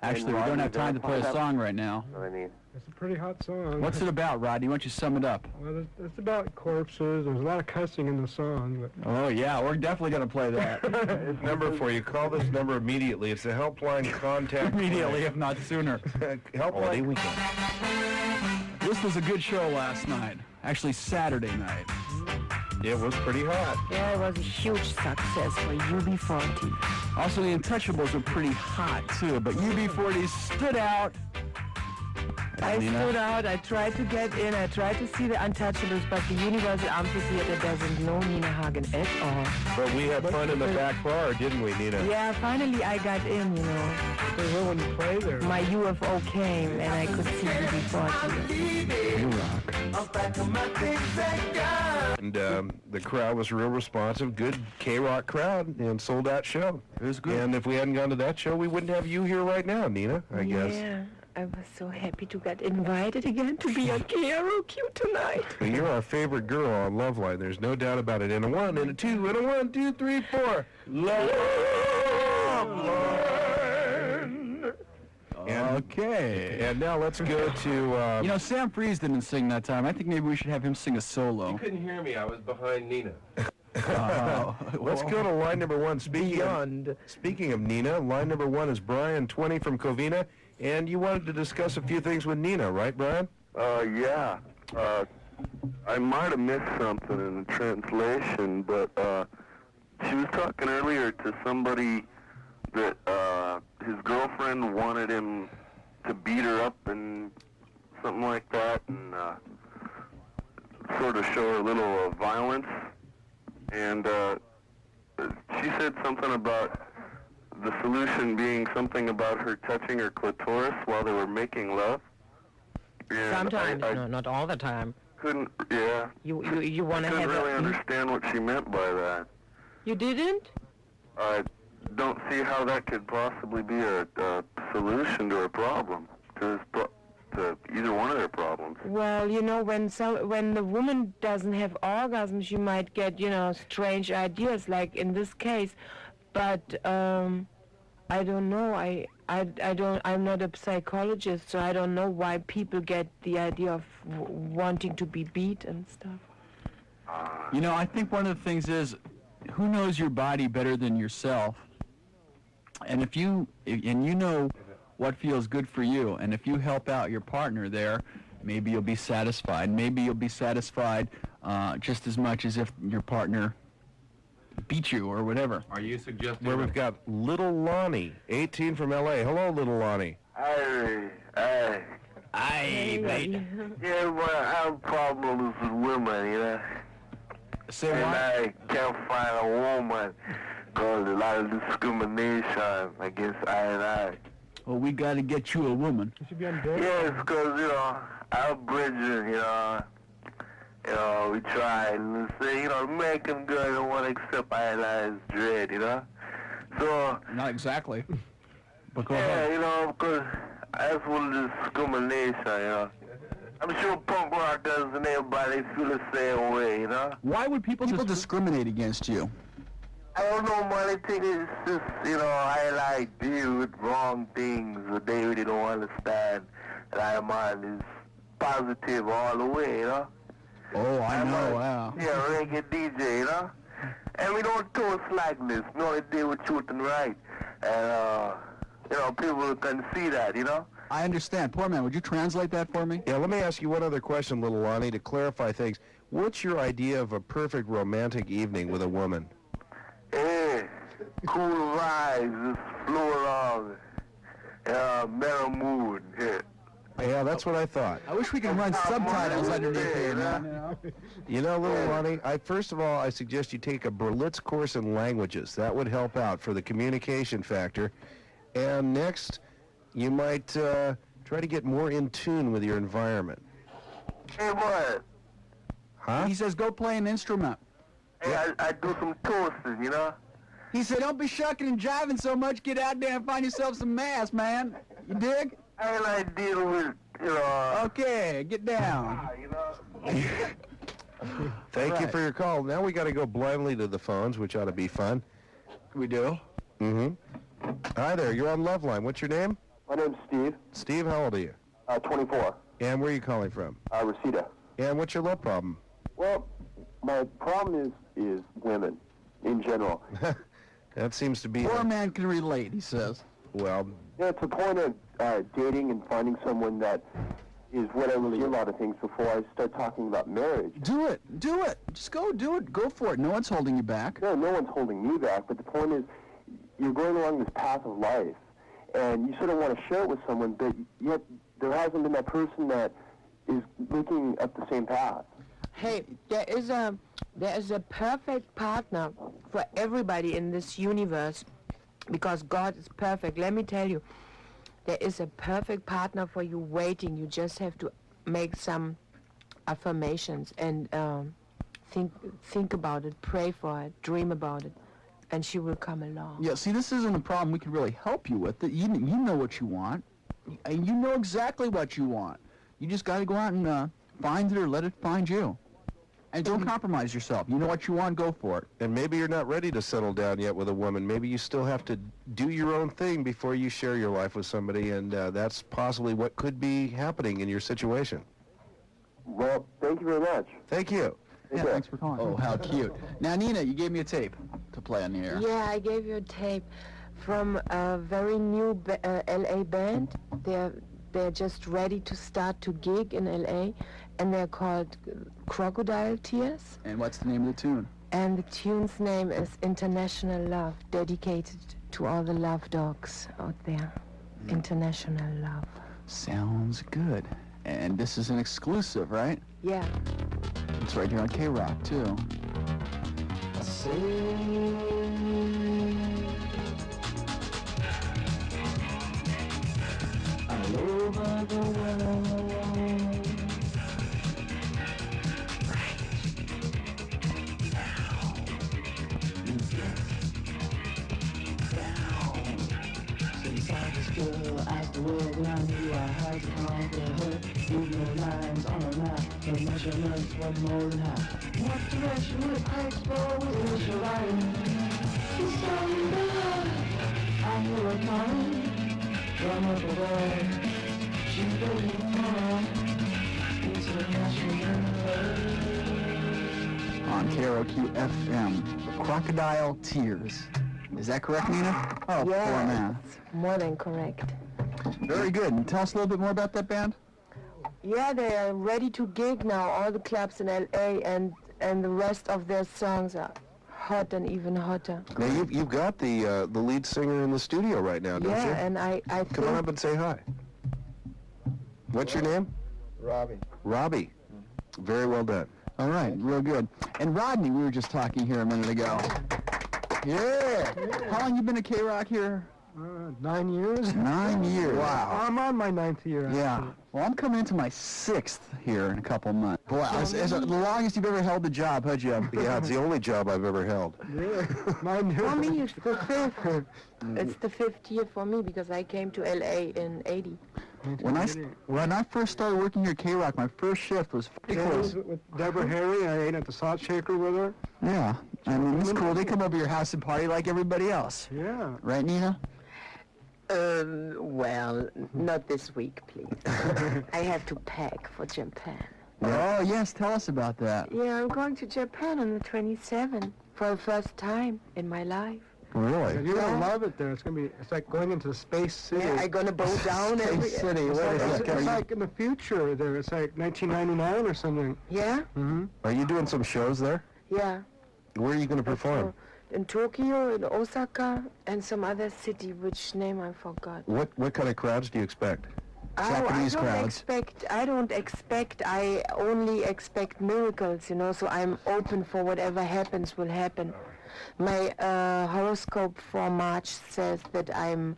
actually, we don't have time to play a song right now. What I mean. It's a pretty hot song. What's it about, Rodney? Why don't you sum it up? Well, it's about corpses. There's a lot of cussing in the song. But Oh, yeah, we're definitely going to play that. Number for you. Call this number immediately. It's a helpline contact. Immediately, if not sooner. Helpline. This was a good show last night. Actually, Saturday night. It was pretty hot. Yeah, it was a huge success for UB40. Also, the Untouchables were pretty hot, too, but UB40 stood out. I stood out, I tried to get in, I tried to see the Untouchables, but the Universal Amphitheater doesn't know Nina Hagen at all. But we had fun in the back bar, didn't we, Nina? Yeah, finally I got in, you know. when you play there. My UFO came and I could see UB40. You rock. And the crowd was real responsive, good K-Rock crowd, and sold out show. It was good. And if we hadn't gone to that show, we wouldn't have you here right now, Nina, I guess. Yeah, I was so happy to get invited again to be on KROQ tonight. Well, you're our favorite girl on Loveline. There's no doubt about it. And a 1, and a 2, and a 1, 2, 3, 4. Loveline! Okay. And now let's go to... you know, Sam Freeze didn't sing that time. I think maybe we should have him sing a solo. You couldn't hear me. I was behind Nina. Let's go to line number 1. Speaking of Nina, line number 1 is Brian, 20 from Covina. And you wanted to discuss a few things with Nina, right, Brian? Yeah. I might have missed something in the translation, but she was talking earlier to somebody that his girlfriend wanted him to beat her up and something like that, and sort of show her a little violence. And she said something about the solution being something about her touching her clitoris while they were making love. And Sometimes, I no, not all the time. couldn't, yeah. You want to I have couldn't really understand what she meant by that. You didn't? I don't see how that could possibly be a solution to a problem, to either one of their problems. Well, you know, when the woman doesn't have orgasms, you might get, you know, strange ideas, like in this case. But I don't know. I'm not a psychologist, so I don't know why people get the idea of wanting to be beat and stuff. You know, I think one of the things is, who knows your body better than yourself? And if you know what feels good for you, and if you help out your partner there, maybe you'll be satisfied. Maybe you'll be satisfied just as much as if your partner beat you or whatever. Are you suggesting... Where we've got Little Lonnie, 18 from L.A. Hello, Little Lonnie. Hey, mate. Yeah, well, I have problems with women, you know. Say and what? I can't find a woman because a lot of discrimination against I. Well, we got to get you a woman. You should be on board. Yes, because, you know, our bridges, we try and say, American girls don't want to accept I's dread, So... Not exactly. But go yeah, ahead. Because that's what discrimination, I'm sure punk rockers and everybody feel the same way, Why would people discriminate against you? I don't know, man. I think it's just, I deal with wrong things that they really don't understand. And I'm on is positive all the way, Oh, I know, wow. Yeah, reggae DJ, And we don't toast like this. We only deal with truth and right. And, you know, people can see that, you know? I understand. Poor man, would you translate that for me? Yeah, let me ask you one other question, little Lonnie, to clarify things. What's your idea of a perfect romantic evening with a woman? Hey, cool vibes, just flow along. Mellow mood. Yeah. Yeah, that's what I thought. I wish we could run subtitles underneath here, man. You know, little Lonnie, first of all, I suggest you take a Berlitz course in languages. That would help out for the communication factor. And next, you might try to get more in tune with your environment. Hey, what? Huh? He says go play an instrument. Hey, I do some toasting, you know? He said don't be shucking and jiving so much. Get out there and find yourself some mass, man. You dig? I like dealing with, you know... Okay, get down. You know? Thank you for your call. Now we got to go blindly to the phones, which ought to be fun. We do? Mm-hmm. Hi there, you're on Loveline. What's your name? My name's Steve. Steve, how old are you? 24. And where are you calling from? Reseda. And what's your love problem? Well, my problem is women in general. That seems to be... Poor man can relate, he says. Well... Yeah, it's a point of dating and finding someone that is what I really do a lot of things before I start talking about marriage. Do it. Do it. Just go do it. Go for it. No one's holding you back. No one's holding me back, but the point is you're going along this path of life, and you sort of want to share it with someone, but yet there hasn't been that person that is looking up the same path. Hey, there is a perfect partner for everybody in this universe because God is perfect. Let me tell you, there is a perfect partner for you waiting. You just have to make some affirmations and think about it, pray for it, dream about it, and she will come along. Yeah, see, this isn't a problem we can really help you with. You know what you want, and you know exactly what you want. You just got to go out and find it or let it find you. And don't compromise yourself. You know what you want, go for it. And maybe you're not ready to settle down yet with a woman. Maybe you still have to do your own thing before you share your life with somebody, and that's possibly what could be happening in your situation. Well, thank you very much. Thank you. Yeah, thanks for calling. Oh, how cute. Now, Nina, you gave me a tape to play on the air. Yeah, I gave you a tape from a very new LA band. They're just ready to start to gig in LA, and they're called Crocodile Tears. And what's the name of the tune? And the tune's name is International Love, dedicated to all the love dogs out there. International Love. Sounds good. And this is an exclusive, right? Yeah. It's right here on K-Rock, too. All over the world. Since I was girl, as the world around you, I had to conquer her. Leave no lines on a map, the measurements were more than half. What direction would I explore with initial writing? She's starting back, I hear her coming. From up above, she's waiting for international love. On KROQ FM, Crocodile Tears. Is that correct, Nina? Oh, poor man. It's more than correct. Very good. And tell us a little bit more about that band. Yeah, they are ready to gig now, all the clubs in LA, and the rest of their songs are hot and even hotter. Now, you've got the lead singer in the studio right now, don't you? Yeah, and I think... Come on up and say hi. What's your name? Robbie. Robbie. Very well done. All right, real good. And Rodney, we were just talking here a minute ago. Yeah. How long you been at K-Rock here? 9 years. 9 years. Wow. I'm on my 9th year. Yeah. Well, I'm coming into my 6th here in a couple of months. Boy, it's the longest you've ever held the job, huh, Jim? Yeah, it's the only job I've ever held. Really? Mine For me, it's the 5th. It's the 5th year for me because I came to LA in 80. When I first started working here at K-Rock, my first shift was pretty close. With Deborah Harry, I ate at the Salt Shaker with her. Yeah. I mean, it's cool. They come over your house and party like everybody else. Yeah. Right, Nina? Well, not this week, please. I have to pack for Japan. Oh, yes. Tell us about that. Yeah, I'm going to Japan on the 27th. for the first time in my life. Really? You're gonna love it there. It's like going into the space city. Yeah, I'm gonna bow down every... City. It's like in the future there. It's like 1999 or something. Yeah? Mm-hmm. Are you doing some shows there? Yeah. Where are you going to perform? In Tokyo, in Osaka, and some other city, which name I forgot. What kind of crowds do you expect? Japanese crowds. I don't expect, I only expect miracles, you know, so I'm open for whatever happens will happen. My horoscope for March says that I'm,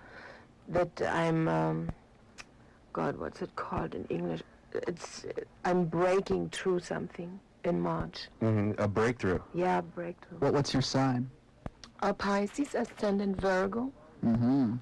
God, what's it called in English? I'm breaking through something in March. Mm-hmm. A breakthrough. Yeah, breakthrough. What's your sign? A Pisces, ascendant Virgo. Mm-hmm.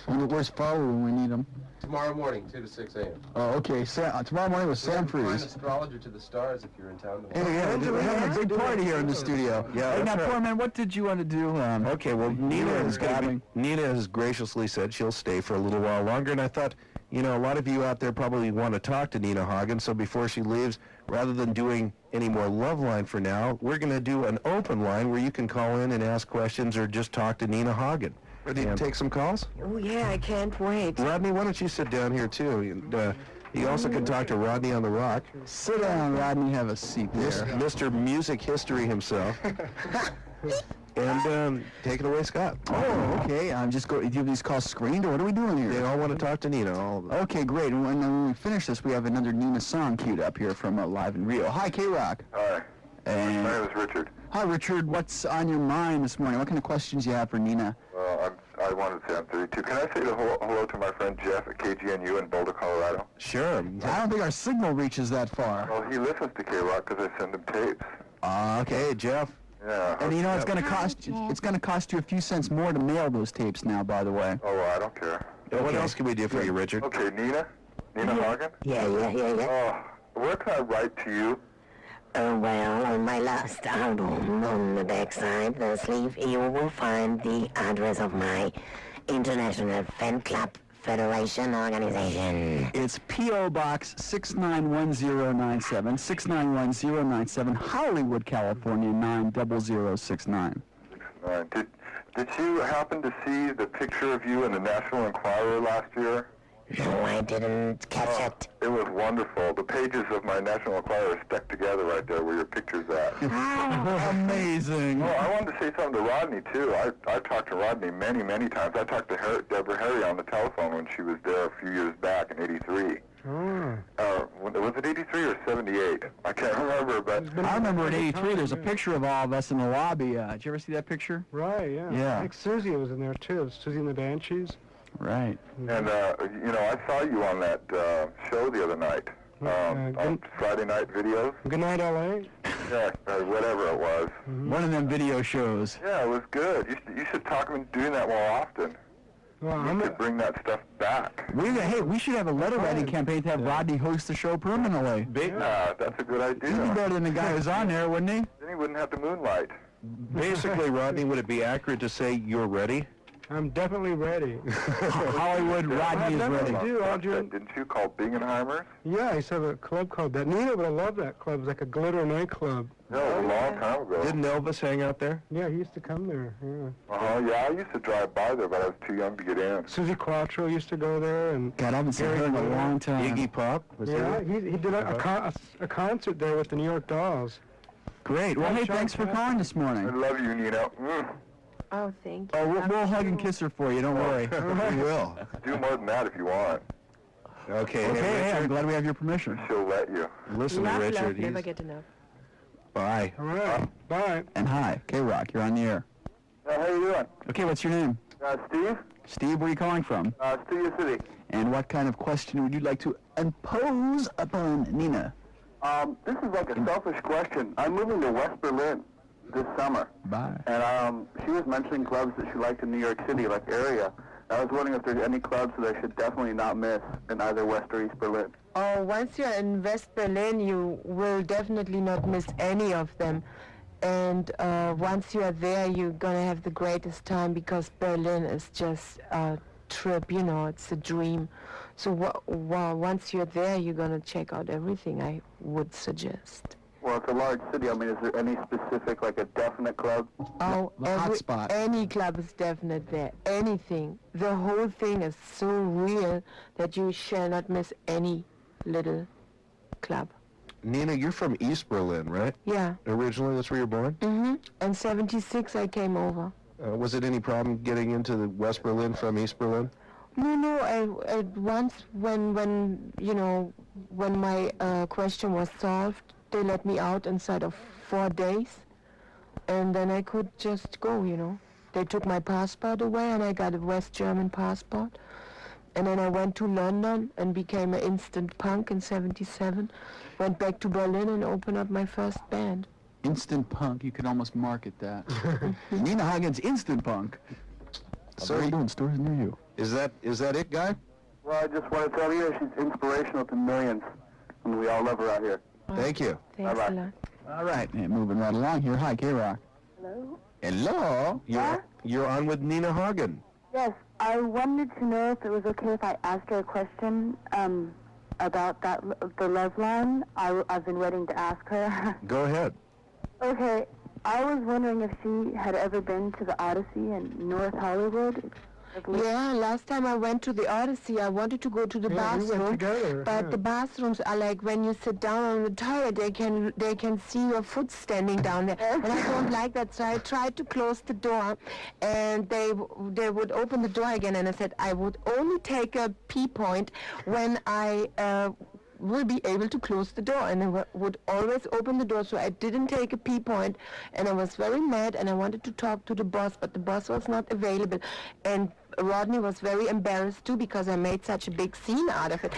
Where's Follow when we need him? Tomorrow morning, 2 to 6 a.m. Oh, okay. Tomorrow morning with Sam Find Freeze. astrologer to the stars if you're in town tomorrow. Hey, yeah, we're having a big party here in the studio. Yeah, Hey, now, that's right. poor man, what did you want to do? Okay, well, Nina has graciously said she'll stay for a little while longer, and I thought, you know, a lot of you out there probably want to talk to Nina Hagen, so before she leaves, rather than doing any more love line for now, we're going to do an open line where you can call in and ask questions or just talk to Nina Hagen. Ready to take some calls? Oh, yeah, I can't wait. Rodney, why don't you sit down here, too? And, you also can talk to Rodney on the Rock. Sit down, Rodney. Have a seat there. Mr. Music History himself. And take it away, Scott. Oh, okay. Just go. Do you have these calls screened, or what are we doing here? They all want to talk to Nina. All of them. Okay, great. And when we finish this, we have another Nina song queued up here from Live in Rio. Hi, K-Rock. Hi. And My name is Richard. Hi, Richard. What's on your mind this morning? What kind of questions you have for Nina? I wanted to say I'm 32. Can I say hello to my friend Jeff at KGNU in Boulder, Colorado? Sure. I don't think our signal reaches that far. Well, he listens to K-Rock because I send him tapes. Okay, Jeff. Yeah. And you know, it's going to cost you. It's going to cost you a few cents more to mail those tapes now. By the way. Oh, well, I don't care. What else can we do for you, Richard? Okay, Nina Hagen. Yeah. Oh, where can I write to you? Well, on my last album, on the backside, the sleeve, you will find the address of my International Fan Club Federation organization. It's P.O. Box 691097, 691097, Hollywood, California 90069. Did you happen to see the picture of you in the National Enquirer last year? No, I didn't catch it. It was wonderful. The pages of my National Enquirer are stuck together right there where your picture's at. Amazing. Oh, I wanted to say something to Rodney, too. I've talked to Rodney many, many times. I talked to Deborah Harry on the telephone when she was there a few years back in '83. Was it 83 or 78? I can't remember, but... I remember in '83, there's a picture of all of us in the lobby. Did you ever see that picture? Right, yeah. Yeah. I think Susie was in there, too. Susie and the Banshees. Right. And, you know, I saw you on that show the other night, on Friday Night Videos. Good Night, L.A.? Yeah, whatever it was. One of them video shows. Yeah, it was good. You should talk about doing that more often. Well, you should bring that stuff back. We should have a letter writing campaign to have Rodney host the show permanently. That's a good idea. He'd be better than the guy who's on there, wouldn't he? Then he wouldn't have to moonlight. Basically, Rodney, would it be accurate to say you're ready? I'm definitely ready. Hollywood Rodney is ready. Didn't you call Bingenheimer's? Yeah, I used to have a club called that. Nina would have loved that club. It was like a glitter nightclub. No, it was a long time ago. Didn't Elvis hang out there? Yeah, he used to come there. Yeah. Yeah, I used to drive by there, but I was too young to get in. Susie Quattro used to go there, and God, I haven't seen her in a long time. Iggy Pop was yeah, there. he did a concert there with the New York Dolls. Great. Well, hey, thanks for calling this morning. I love you, Nina. Oh, thank you. Oh, we'll hug and kiss her for you. Don't worry. We will. Do more than that if you want. Okay. Hey, I'm glad we have your permission. She'll let you. Listen to Richard. Never get enough. Bye. All right. Bye. And hi, K-Rock. You're on the air. How you doing? Okay, what's your name? Steve. Steve, where are you calling from? Studio City. And what kind of question would you like to impose upon Nina? This is like a selfish question. I'm moving to West Berlin this summer. Bye. And she was mentioning clubs that she liked in New York City, like area. I was wondering if there's any clubs that I should definitely not miss in either West or East Berlin. Oh, once you're in West Berlin, you will definitely not miss any of them. And once you are there, you're going to have the greatest time because Berlin is just a trip, you know, it's a dream. So once you're there, you're going to check out everything I would suggest. Well, it's a large city. I mean, is there any specific, like a definite club? Oh, The hot spot. any club is definite there. Anything. The whole thing is so real that you shall not miss any little club. Nina, you're from East Berlin, right? Yeah. Originally, that's where you're born? Mm-hmm. In 76 I came over. Was it any problem getting into the West Berlin from East Berlin? No, I once when you know, when my question was solved, they let me out inside of 4 days, and then I could just go, you know. They took my passport away, and I got a West German passport. And then I went to London and became an instant punk in 77. Went back to Berlin and opened up my first band. Instant punk, you could almost market that. Nina Hagen's instant punk. So are you doing stores near you? Is that it, guy? Well, I just want to tell you she's inspirational to millions, and we all love her out here. Thank you. Thanks Bye-bye. a lot. All right, and moving right along here. Hi, K-Rock. Hello? Hello. You're on with Nina Hagen. Yes, I wanted to know if it was okay if I asked her a question about the love line. I've been waiting to ask her. Go ahead. Okay, I was wondering if she had ever been to the Odyssey in North Hollywood. Yeah, last time I went to the Odyssey, I wanted to go to the Yeah, we went bathroom, together, but yeah. the bathrooms are like when you sit down on the toilet, they can see your foot standing down there, and I don't like that. So I tried to close the door, and they would open the door again, and I said I would only take a pee point when I will be able to close the door, and I would always open the door, so I didn't take a pee point, and I was very mad, and I wanted to talk to the boss, but the boss was not available, and Rodney was very embarrassed too because I made such a big scene out of it.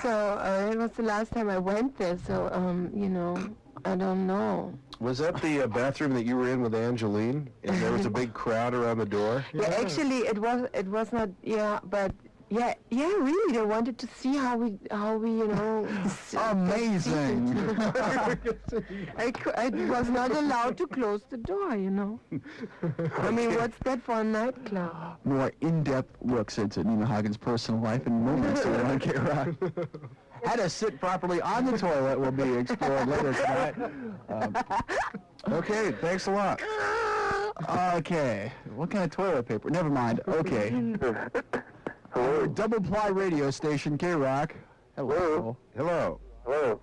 So it was the last time I went there, so you know, I don't know. Was that the bathroom that you were in with Angeline? And there was a big crowd around the door? Yeah, actually, it was not. Yeah, but yeah, really, they wanted to see how we, you know. Amazing. I was not allowed to close the door, you know. I mean, what's that for a nightclub? More in-depth looks into Nina Hagen's personal life and moments here on K-Rock. How to sit properly on the toilet will be explored later tonight. Okay, thanks a lot. Okay, what kind of toilet paper? Never mind. Okay. Hello. Double ply radio station, K-Rock. Hello. Hello. Hello.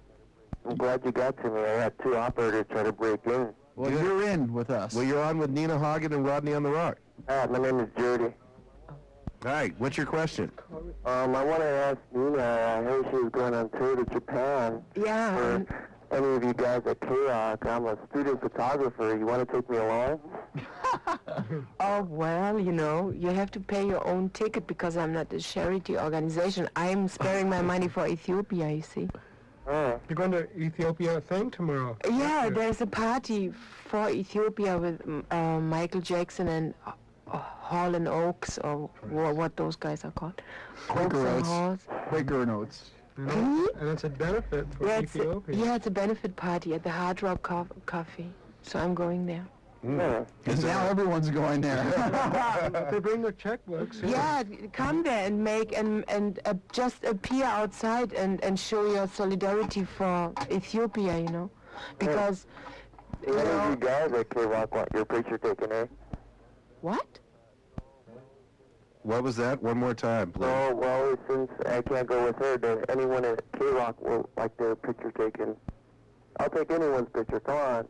I'm glad you got to me. I had 2 operators try to break in. Well, you're in with us. Well, you're on with Nina Hagen and Rodney on the Rock. My name is Jody. Hi, what's your question? I want to ask Nina, I heard she was going on tour to Japan. Yeah. For any of you guys at K-Rock, I'm a student photographer. You want to take me along? Oh, well, you know, you have to pay your own ticket because I'm not a charity organization. I'm sparing my money for Ethiopia, you see. Oh. You're going to Ethiopia thing tomorrow? Yeah, there's a party for Ethiopia with Michael Jackson and Hall and Oaks, or what those guys are called. Oaks and Halls. Quaker Notes. And it's a benefit for Ethiopia. Yeah, it's a benefit party at the Hard Rock Coffee. So I'm going there. Because now everyone's going there. They bring their checkbooks. Yeah, come there and make and just appear outside and show your solidarity for Ethiopia, you know, because you Any of know you guys at K-Rock want your picture taken, eh? what? What was that? One more time, please. Oh, well, since I can't go with her, does anyone at K-Rock will like their picture taken? I'll take anyone's picture, come on.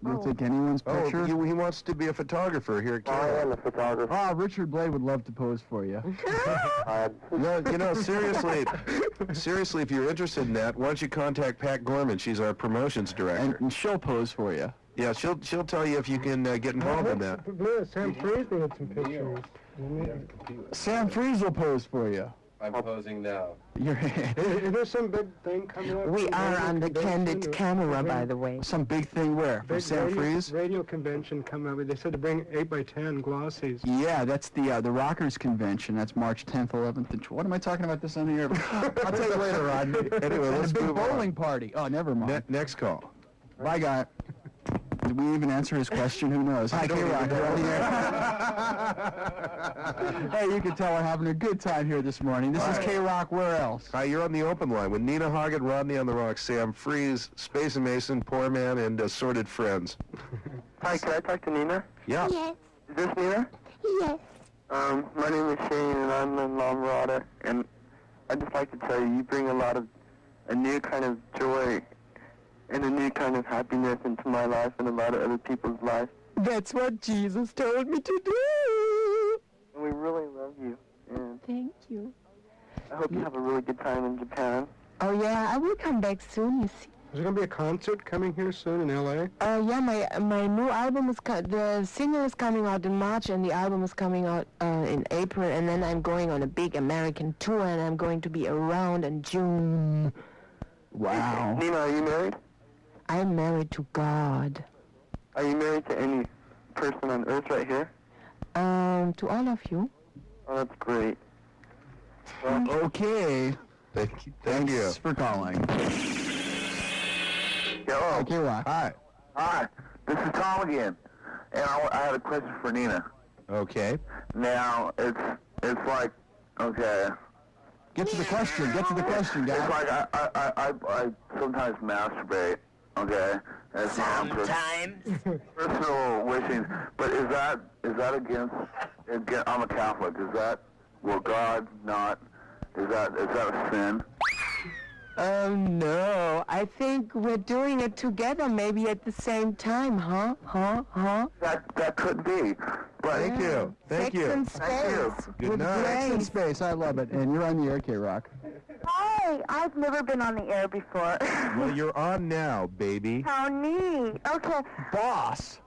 You'll take anyone's picture? Oh, he wants to be a photographer here at I K-Rock. am a photographer. Oh, Richard Blade would love to pose for you. No, seriously, if you're interested in that, why don't you contact Pat Gorman? She's our promotions director. And she'll pose for you. Yeah, she'll tell you if you can get involved in that. Sam Freeze had some pictures. Sam Freeze will pose for you. I'm posing now. Is there some big thing coming up? We are on the candid Convention, camera, by the way. Some big thing where? For Big Sam Freeze? radio convention coming up. They said to bring 8x10 glossies. Yeah, that's the Rockers Convention. That's March 10th, 11th, and what am I talking about this on the air? I'll tell you later, Rodney. Anyway, let's a big move on. bowling party. Oh, never mind. Next call. Bye, guy. Did we even answer his question? Who knows? Hi, K-Rock. You're on the air. Hey, you can tell we're having a good time here this morning. This is K-Rock. Where else? Hi, you're on the open line with Nina Hagen, Rodney on the Rock, Sam Freeze, Space and Mason, Poor Man, and Assorted Friends. Hi, can I talk to Nina? Yeah. Yes. Is this Nina? Yes. My name is Shane, and I'm in La Mirada, and I'd just like to tell you, you bring a new kind of joy and a new kind of happiness into my life and a lot of other people's lives. That's what Jesus told me to do. And we really love you, and Thank you. I hope you have a really good time in Japan. Oh yeah, I will come back soon, you see. Is there going to be a concert coming here soon in L.A.? Yeah, my new album is the single is coming out in March, and the album is coming out in April, and then I'm going on a big American tour, and I'm going to be around in June. Wow. Nina, are you married? I'm married to God. Are you married to any person on earth right here? To all of you. Oh, that's great. Well, okay. Thank you. Thanks for calling. Hello. K-Rock. Hi. Hi, this is Tom again, and I had a question for Nina. Okay. Now, it's like, okay. Get to the question. Get to the question, guys. It's like I sometimes masturbate, okay? That's my personal wishing, but is that against, I'm a Catholic, will God not, is that a sin? No, I think we're doing it together, maybe at the same time, huh? That could be, but Thank you. Thank Sex you. and space. Good night. Sex in space. I love it. And you're on the air, K-Rock. Hi, I've never been on the air before. Well, you're on now, baby. How neat. Okay. Boss.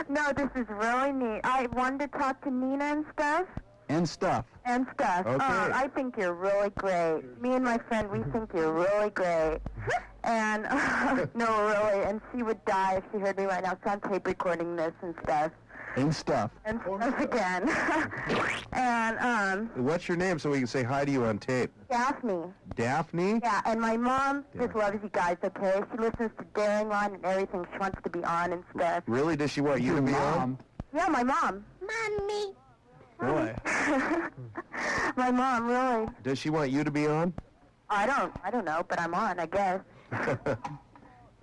No, this is really neat. I wanted to talk to Nina and stuff. Okay. I think you're really great. Me and my friend, we think you're really great. And, no, really, and she would die if she heard me right now, so I'm tape recording this and stuff. And stuff again. And, What's your name so we can say hi to you on tape? Daphne. Daphne? Yeah, and my mom just loves you guys, okay? She listens to Daring Line and everything. She wants to be on and stuff. Really? Does she want you to be on? Yeah, my mom. Mommy. Boy. My mom, really. Does she want you to be on? I don't know, but I'm on, I guess.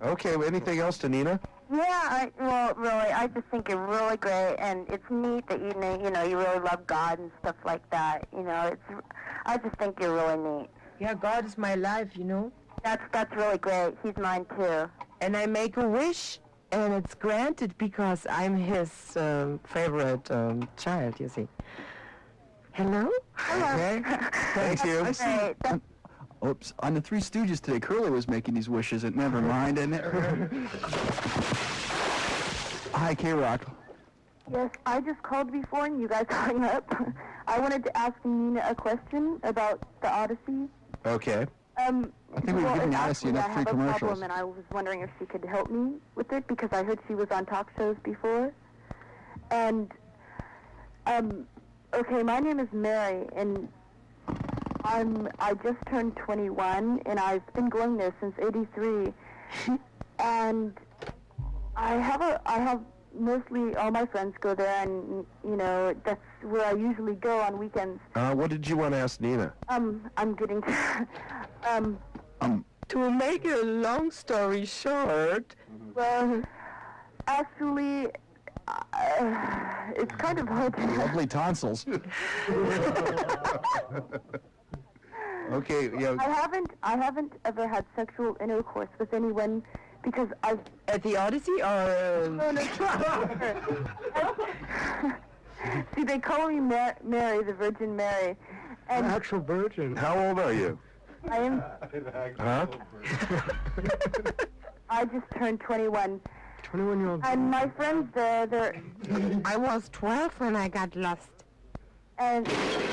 Okay, well, anything else to Nina? Yeah, really, I just think you're really great, and it's neat that you really love God and stuff like that. I just think you're really neat. Yeah, God is my life, That's really great. He's mine too. And I make a wish, and it's granted because I'm his favorite child, you see. Hello? Okay. Thank you. Oops. On the Three Stooges today, Curly was making these wishes, and never mind. And Hi, K-Rock. Yes, I just called before and you guys hung up. I wanted to ask Nina a question about the Odyssey. Okay. I think we've given Odyssey actually, enough free I have a commercials. problem, and I was wondering if she could help me with it because I heard she was on talk shows before. And, okay, my name is Mary, and I just turned 21, and I've been going there since '83. And I have mostly all my friends go there, and that's where I usually go on weekends. What did you want to ask Nina? I'm getting To make a long story short, well, actually, it's kind of hard to Lovely tonsils. Okay, yeah. I haven't ever had sexual intercourse with anyone because I've at the Odyssey or no. See, they call me Mary, the Virgin Mary, and Actual virgin. How old are you? I am. Huh? I just turned 21. 21-year-old. And my friends, they're. I was 12 when I got lost. And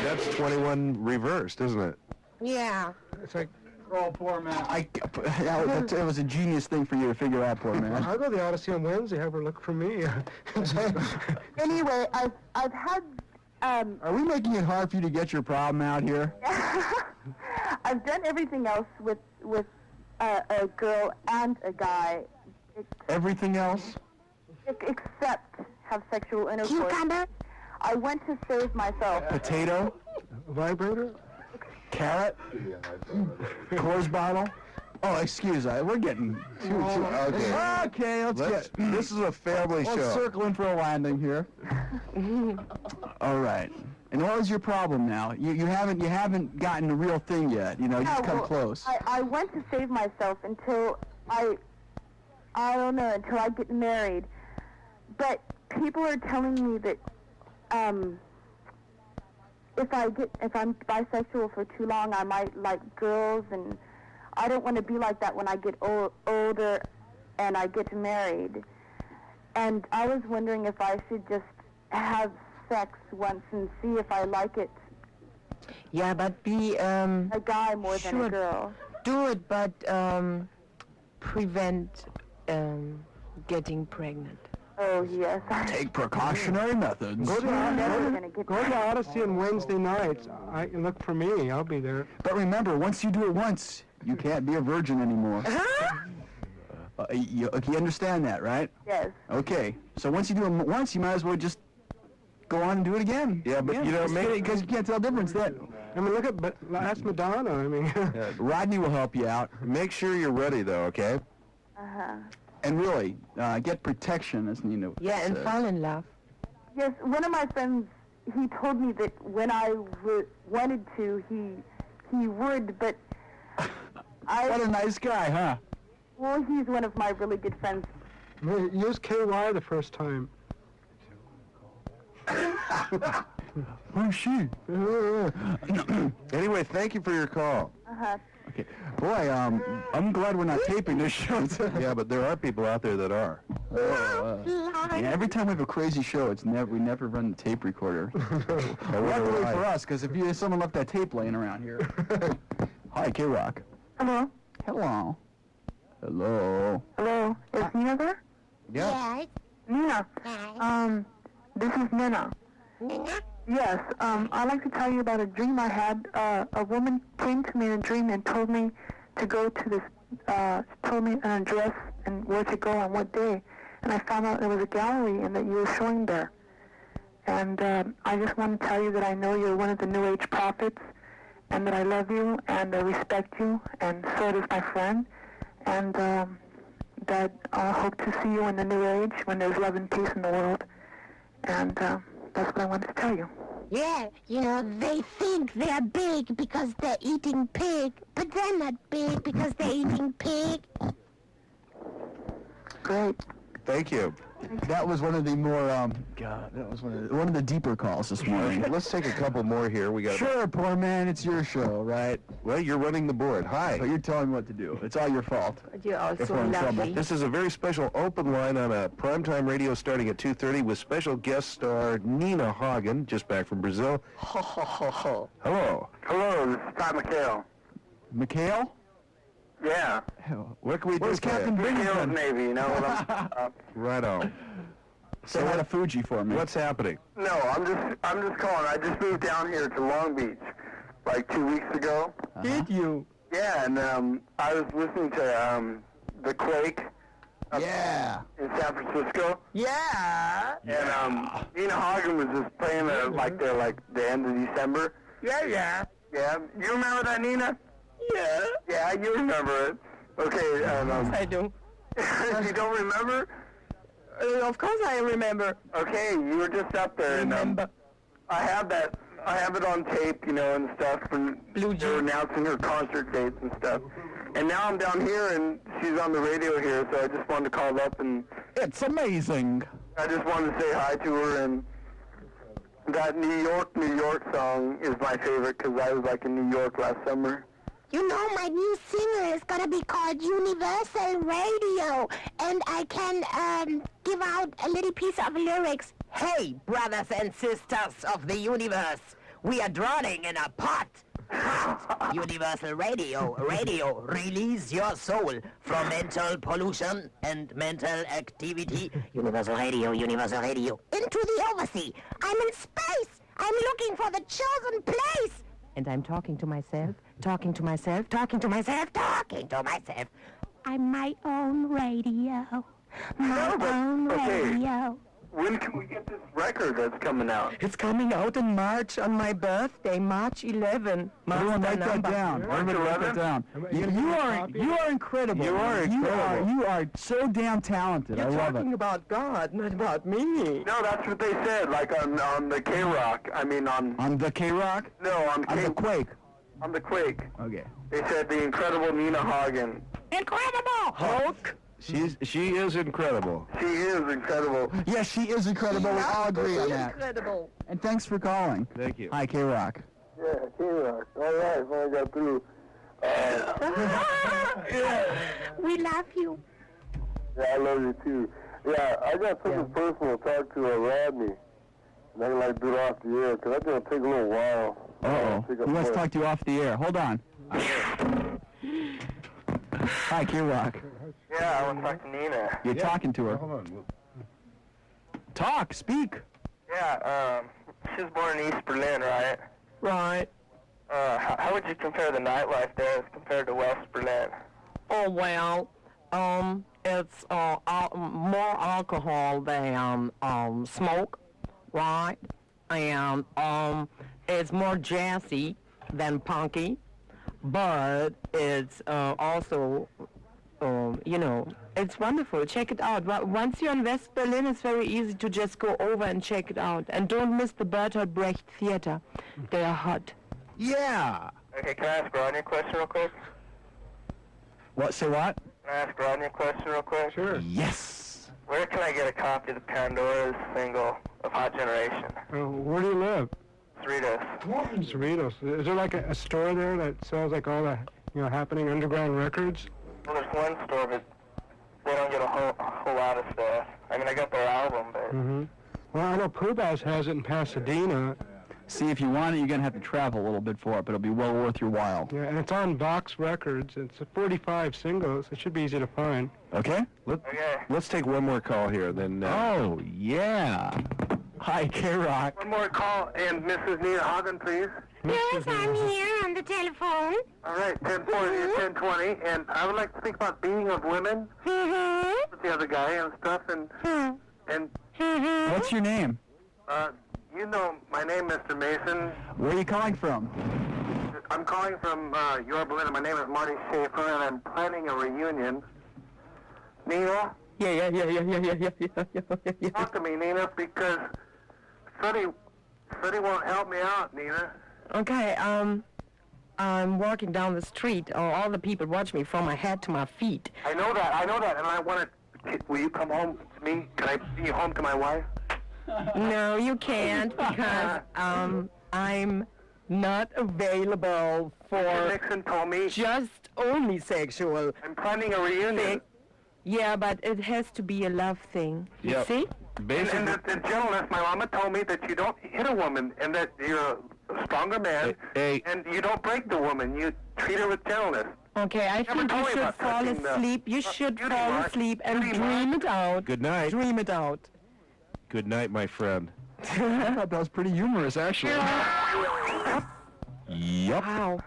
That's 21 reversed, isn't it? Yeah. It's like, oh, poor man. It was a genius thing for you to figure out, poor man. I'll go to the Odyssey on Wednesday. Have her look for me. Anyway, I've had. Are we making it hard for you to get your problem out here? I've done everything else with a girl and a guy Everything else? Except have sexual intercourse. Cucumber? I went to save myself. Potato? Vibrator? Carrot? Coors bottle? Oh, excuse me. We're getting too Okay. Okay, let's get. This is a family Let's show. circle in for a landing here. All right. And what was your problem now? You haven't gotten the real thing yet. You know, you've come close. I went to save myself until I don't know, until I get married. But people are telling me that if I'm bisexual for too long, I might like girls, and I don't want to be like that when I get older and I get married. And I was wondering if I should just have sex once and see if I like it. Yeah, but be a guy more than a girl. Do it, but prevent getting pregnant. Oh yes. Take precautionary methods. Go to Odyssey on Wednesday nights. Look for me. I'll be there. But remember, once you do it once, you can't be a virgin anymore. You understand that, right? Yes. Okay. So once you do it once, you might as well just go on and do it again. Yeah, but you know, maybe because you can't tell the difference then. I mean, ask Madonna. I mean, Rodney will help you out. Make sure you're ready, though. Okay. And really, get protection, as Nina Yeah, and says. fall in love. Yes, one of my friends, he told me that when I wanted to, he would, but What a nice guy, huh? Well, he's one of my really good friends. use KY the first time. Who's she? Anyway, thank you for your call. Okay. Boy, I'm glad we're not taping this show. Yeah, but there are people out there that are. Yeah, every time we have a crazy show, we never run the tape recorder. Luckily for us, because if someone left that tape laying around here. Hi, K-Rock. Hello. Hello. Hello. Hello. Is Nina there? Yeah. Nina. This is Nina. Yes, I'd like to tell you about a dream I had. A woman came to me in a dream and told me to go to this, told me an address and where to go on what day. And I found out there was a gallery and that you were showing there. And I just want to tell you that I know you're one of the New Age prophets and that I love you and I respect you, and so does my friend. And that I hope to see you in the New Age when there's love and peace in the world. And that's what I wanted to tell you. Yeah, you know, they think they're big because they're eating pig, but they're not big because they're eating pig. Great. Thank you. That was one of the more, God, that was one of the deeper calls this morning. Let's take a couple more here. We got. Sure, poor man, it's your show, right? Well, you're running the board. Hi. So you're telling me what to do. It's all your fault. You're If also we're in trouble. lovely. This is a very special open line on a primetime radio starting at 2:30 with special guest star Nina Hagen, just back from Brazil. Hello. Hello, this is Todd McHale. Mikhail? Yeah. What can we do Where's for you? Captain McHale's Binghamton? Navy, you know what I'm... Right on. Say hi to Fuji for me. What's happening? No, I'm just calling. I just moved down here to Long Beach like 2 weeks ago. Did you? Yeah, and I was listening to The Quake Yeah. in San Francisco. Yeah. And Nina Hagen was just playing there like the end of December. Yeah. Yeah, you remember that, Nina? Yeah. Yeah, you remember it. Okay, and I do. you don't remember? Of course I remember. Okay, you were just up there, and I have it on tape, you know, and stuff, and they're announcing her concert dates and stuff. And now I'm down here, and she's on the radio here, so I just wanted to call up, and It's amazing. I just wanted to say hi to her, and that New York song is my favorite, because I was, like, in New York last summer. You know, my new singer is gonna be called Universal Radio, and I can give out a little piece of lyrics. Hey, brothers and sisters of the universe, we are drowning in a pot. Universal Radio, release your soul from mental pollution and mental activity. Universal Radio, Universal Radio. Into the oversea. I'm in space. I'm looking for the chosen place. And I'm talking to myself, talking to myself, talking to myself, talking to myself. I'm my own radio. My own radio. When can we get this record that's coming out? It's coming out in March on my birthday, March 11. Everyone write that down. Everybody write that down. You are incredible. You are incredible. You are so damn talented. I love it. You're talking about God, not about me. No, that's what they said, like on the K-Rock. I mean On the K-Rock? No, on the Quake. On the Quake. Okay. They said the incredible Nina Hagen. Incredible! Hulk! She is incredible. She is incredible. Yes, she is incredible. We all agree on that. Incredible. And thanks for calling. Thank you. Hi, K-Rock. Yeah, K-Rock. All right, finally got through. We love you. Yeah, I love you too. Yeah, I got something personal to talk to Rodney. And I'd like to do it off the air, because that's going to take a little while. Uh-oh. He wants to talk to you off the air. Hold on. Hi, K-Rock. Yeah, I want to talk to Nina. You're talking to her. Hold on. Talk. Speak. Yeah, she was born in East Berlin, right? Right. How would you compare the nightlife there as compared to West Berlin? Oh, well, it's more alcohol than smoke, right? And it's more jazzy than punky, but it's also, it's wonderful. Check it out. Once you're in West Berlin, it's very easy to just go over and check it out. And don't miss the Bertolt Brecht Theater. They are hot. Yeah. Okay, can I ask Rodney a question real quick? What? Say what? Can I ask Rodney a question real quick? Sure. Yes. Where can I get a copy of the Pandora's single of Hot Generation? Where do you live? Cerritos. Cerritos. Is there like a store there that sells like all the happening underground records? Well, there's one store, but they don't get a whole lot of stuff. I mean, I got their album, but... Mm-hmm. Well, I know Poohbah's has it in Pasadena. See, if you want it, you're going to have to travel a little bit for it, but it'll be well worth your while. Yeah, and it's on Vox Records. It's a 45 singles. It should be easy to find. Okay? Let's take one more call here, then. Oh, yeah. Hi, K-Rock. One more call, and Mrs. Nina Hagen, please. Yes, I'm here on the telephone. All right, 1020, and I would like to think about being of women with the other guy and stuff, and What's your name? you know my name, Mr. Mason. Where are you calling from? I'm calling from Yorba Linda. My name is Marty Schaefer, and I'm planning a reunion. Nina? Yeah. Talk to me, Nina, because Freddie won't help me out, Nina. Okay, I'm walking down the street. All the people watch me from my head to my feet. I know that, and I want to... Will you come home to me? Can I bring you home to my wife? No, you can't, because I'm not available for Nixon told me just only sexual. I'm planning a reunion. Yeah, but it has to be a love thing. You Yep. see? Basically, And the gentleness, my mama told me that you don't hit a woman, and that you're a stronger man, and you don't break the woman. You treat her with gentleness. Okay, I think you should fall asleep. You should fall asleep and dream it out. Good night. Dream it out. Good night, my friend. I thought that was pretty humorous, actually. Yep. Wow.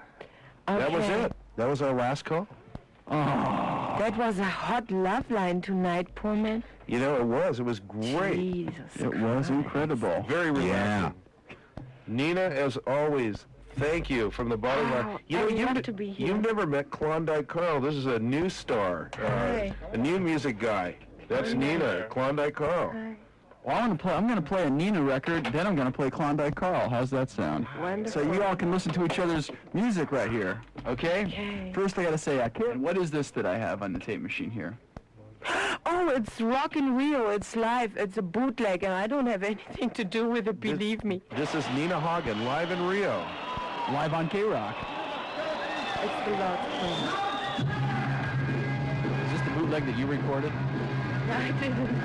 That was Okay. it. That was our last call. Oh. That was a hot love line tonight, poor man. You know, it was. It was great. Jesus. It was incredible. Very relaxing. Nina, as always, thank you from the bottom of my... You know, you've never met Klondike Carl. This is a new star, a new music guy. That's Nina, Klondike Carl. Well, I'm going to play a Nina record, then I'm going to play Klondike Carl. How's that sound? Wonderful. So you all can listen to each other's music right here, okay? Okay. First, I got to say, I can't. What is this that I have on the tape machine here? Oh, it's Rock in Rio. It's live. It's a bootleg, and I don't have anything to do with it, believe me. This is Nina Hagen, live in Rio. Live on K-Rock. It's the loud thing. Is this the bootleg that you recorded? I didn't.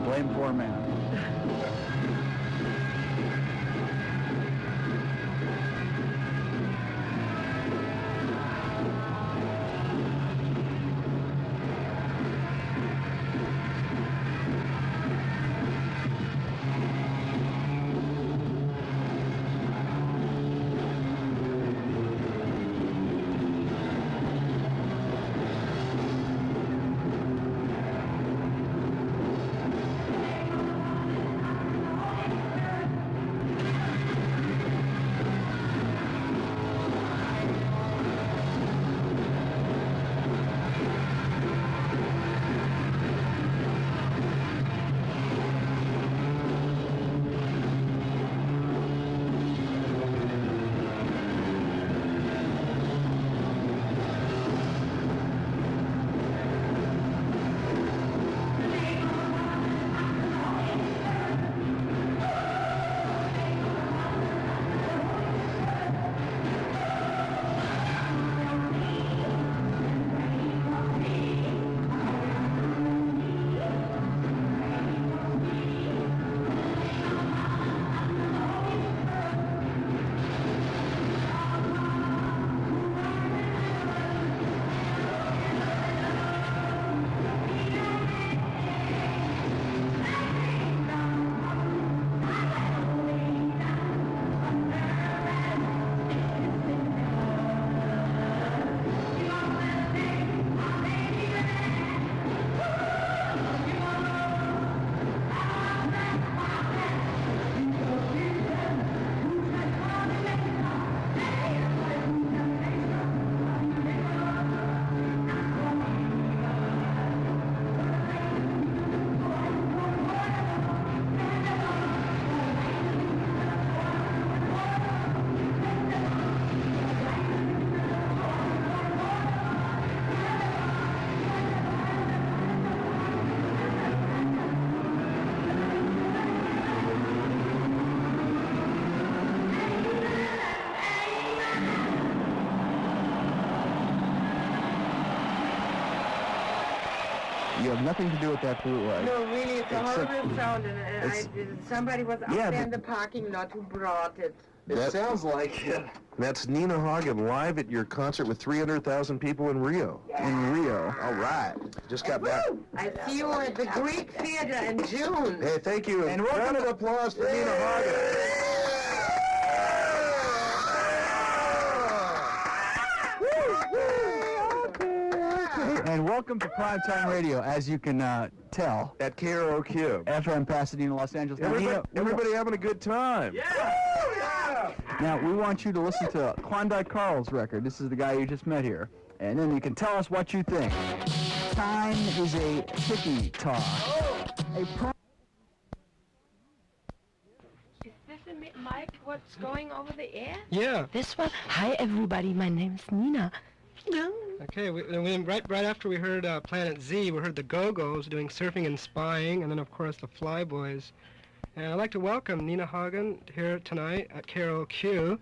Blame poor man. You have nothing to do with that bootleg. No, really, it's a Except- horrible sound, and somebody was out Yeah, there but- in the parking lot who brought it. That- sounds like it. That's Nina Hagen live at your concert with 300,000 people in Rio. In Rio. All right. Just got back. I see you at the Greek Theater in June. Hey, thank you. And welcome round of applause for Nina Hagen. And welcome to Primetime Radio, as you can tell. At KROQ. FM Pasadena, Los Angeles. Now, Everybody, Nina, everybody having a good time. now, we want you to listen to Klondike Carl's record. This is the guy you just met here. And then you can tell us what you think. Time is a ticky tock. A Is this a mic? What's going over the air? Yeah. This one? Hi, everybody. My name's Nina. Okay, right after we heard Planet Z, we heard the Go-Go's doing Surfing and Spying, and then, of course, the Flyboys. And I'd like to welcome Nina Hagen here tonight at KROQ.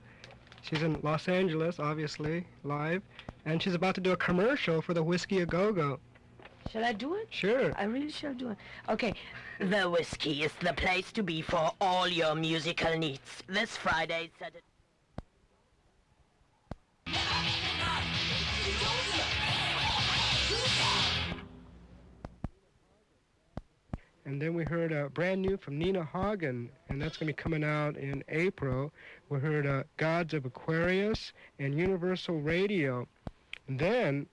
She's in Los Angeles, obviously, live, and she's about to do a commercial for the Whiskey A Go-Go. Shall I do it? Sure. I really shall do it. Okay. The Whiskey is the place to be for all your musical needs. This Friday, Saturday. And then we heard brand new from Nina Hagen, and that's going to be coming out in April. We heard Gods of Aquarius and Universal Radio. And then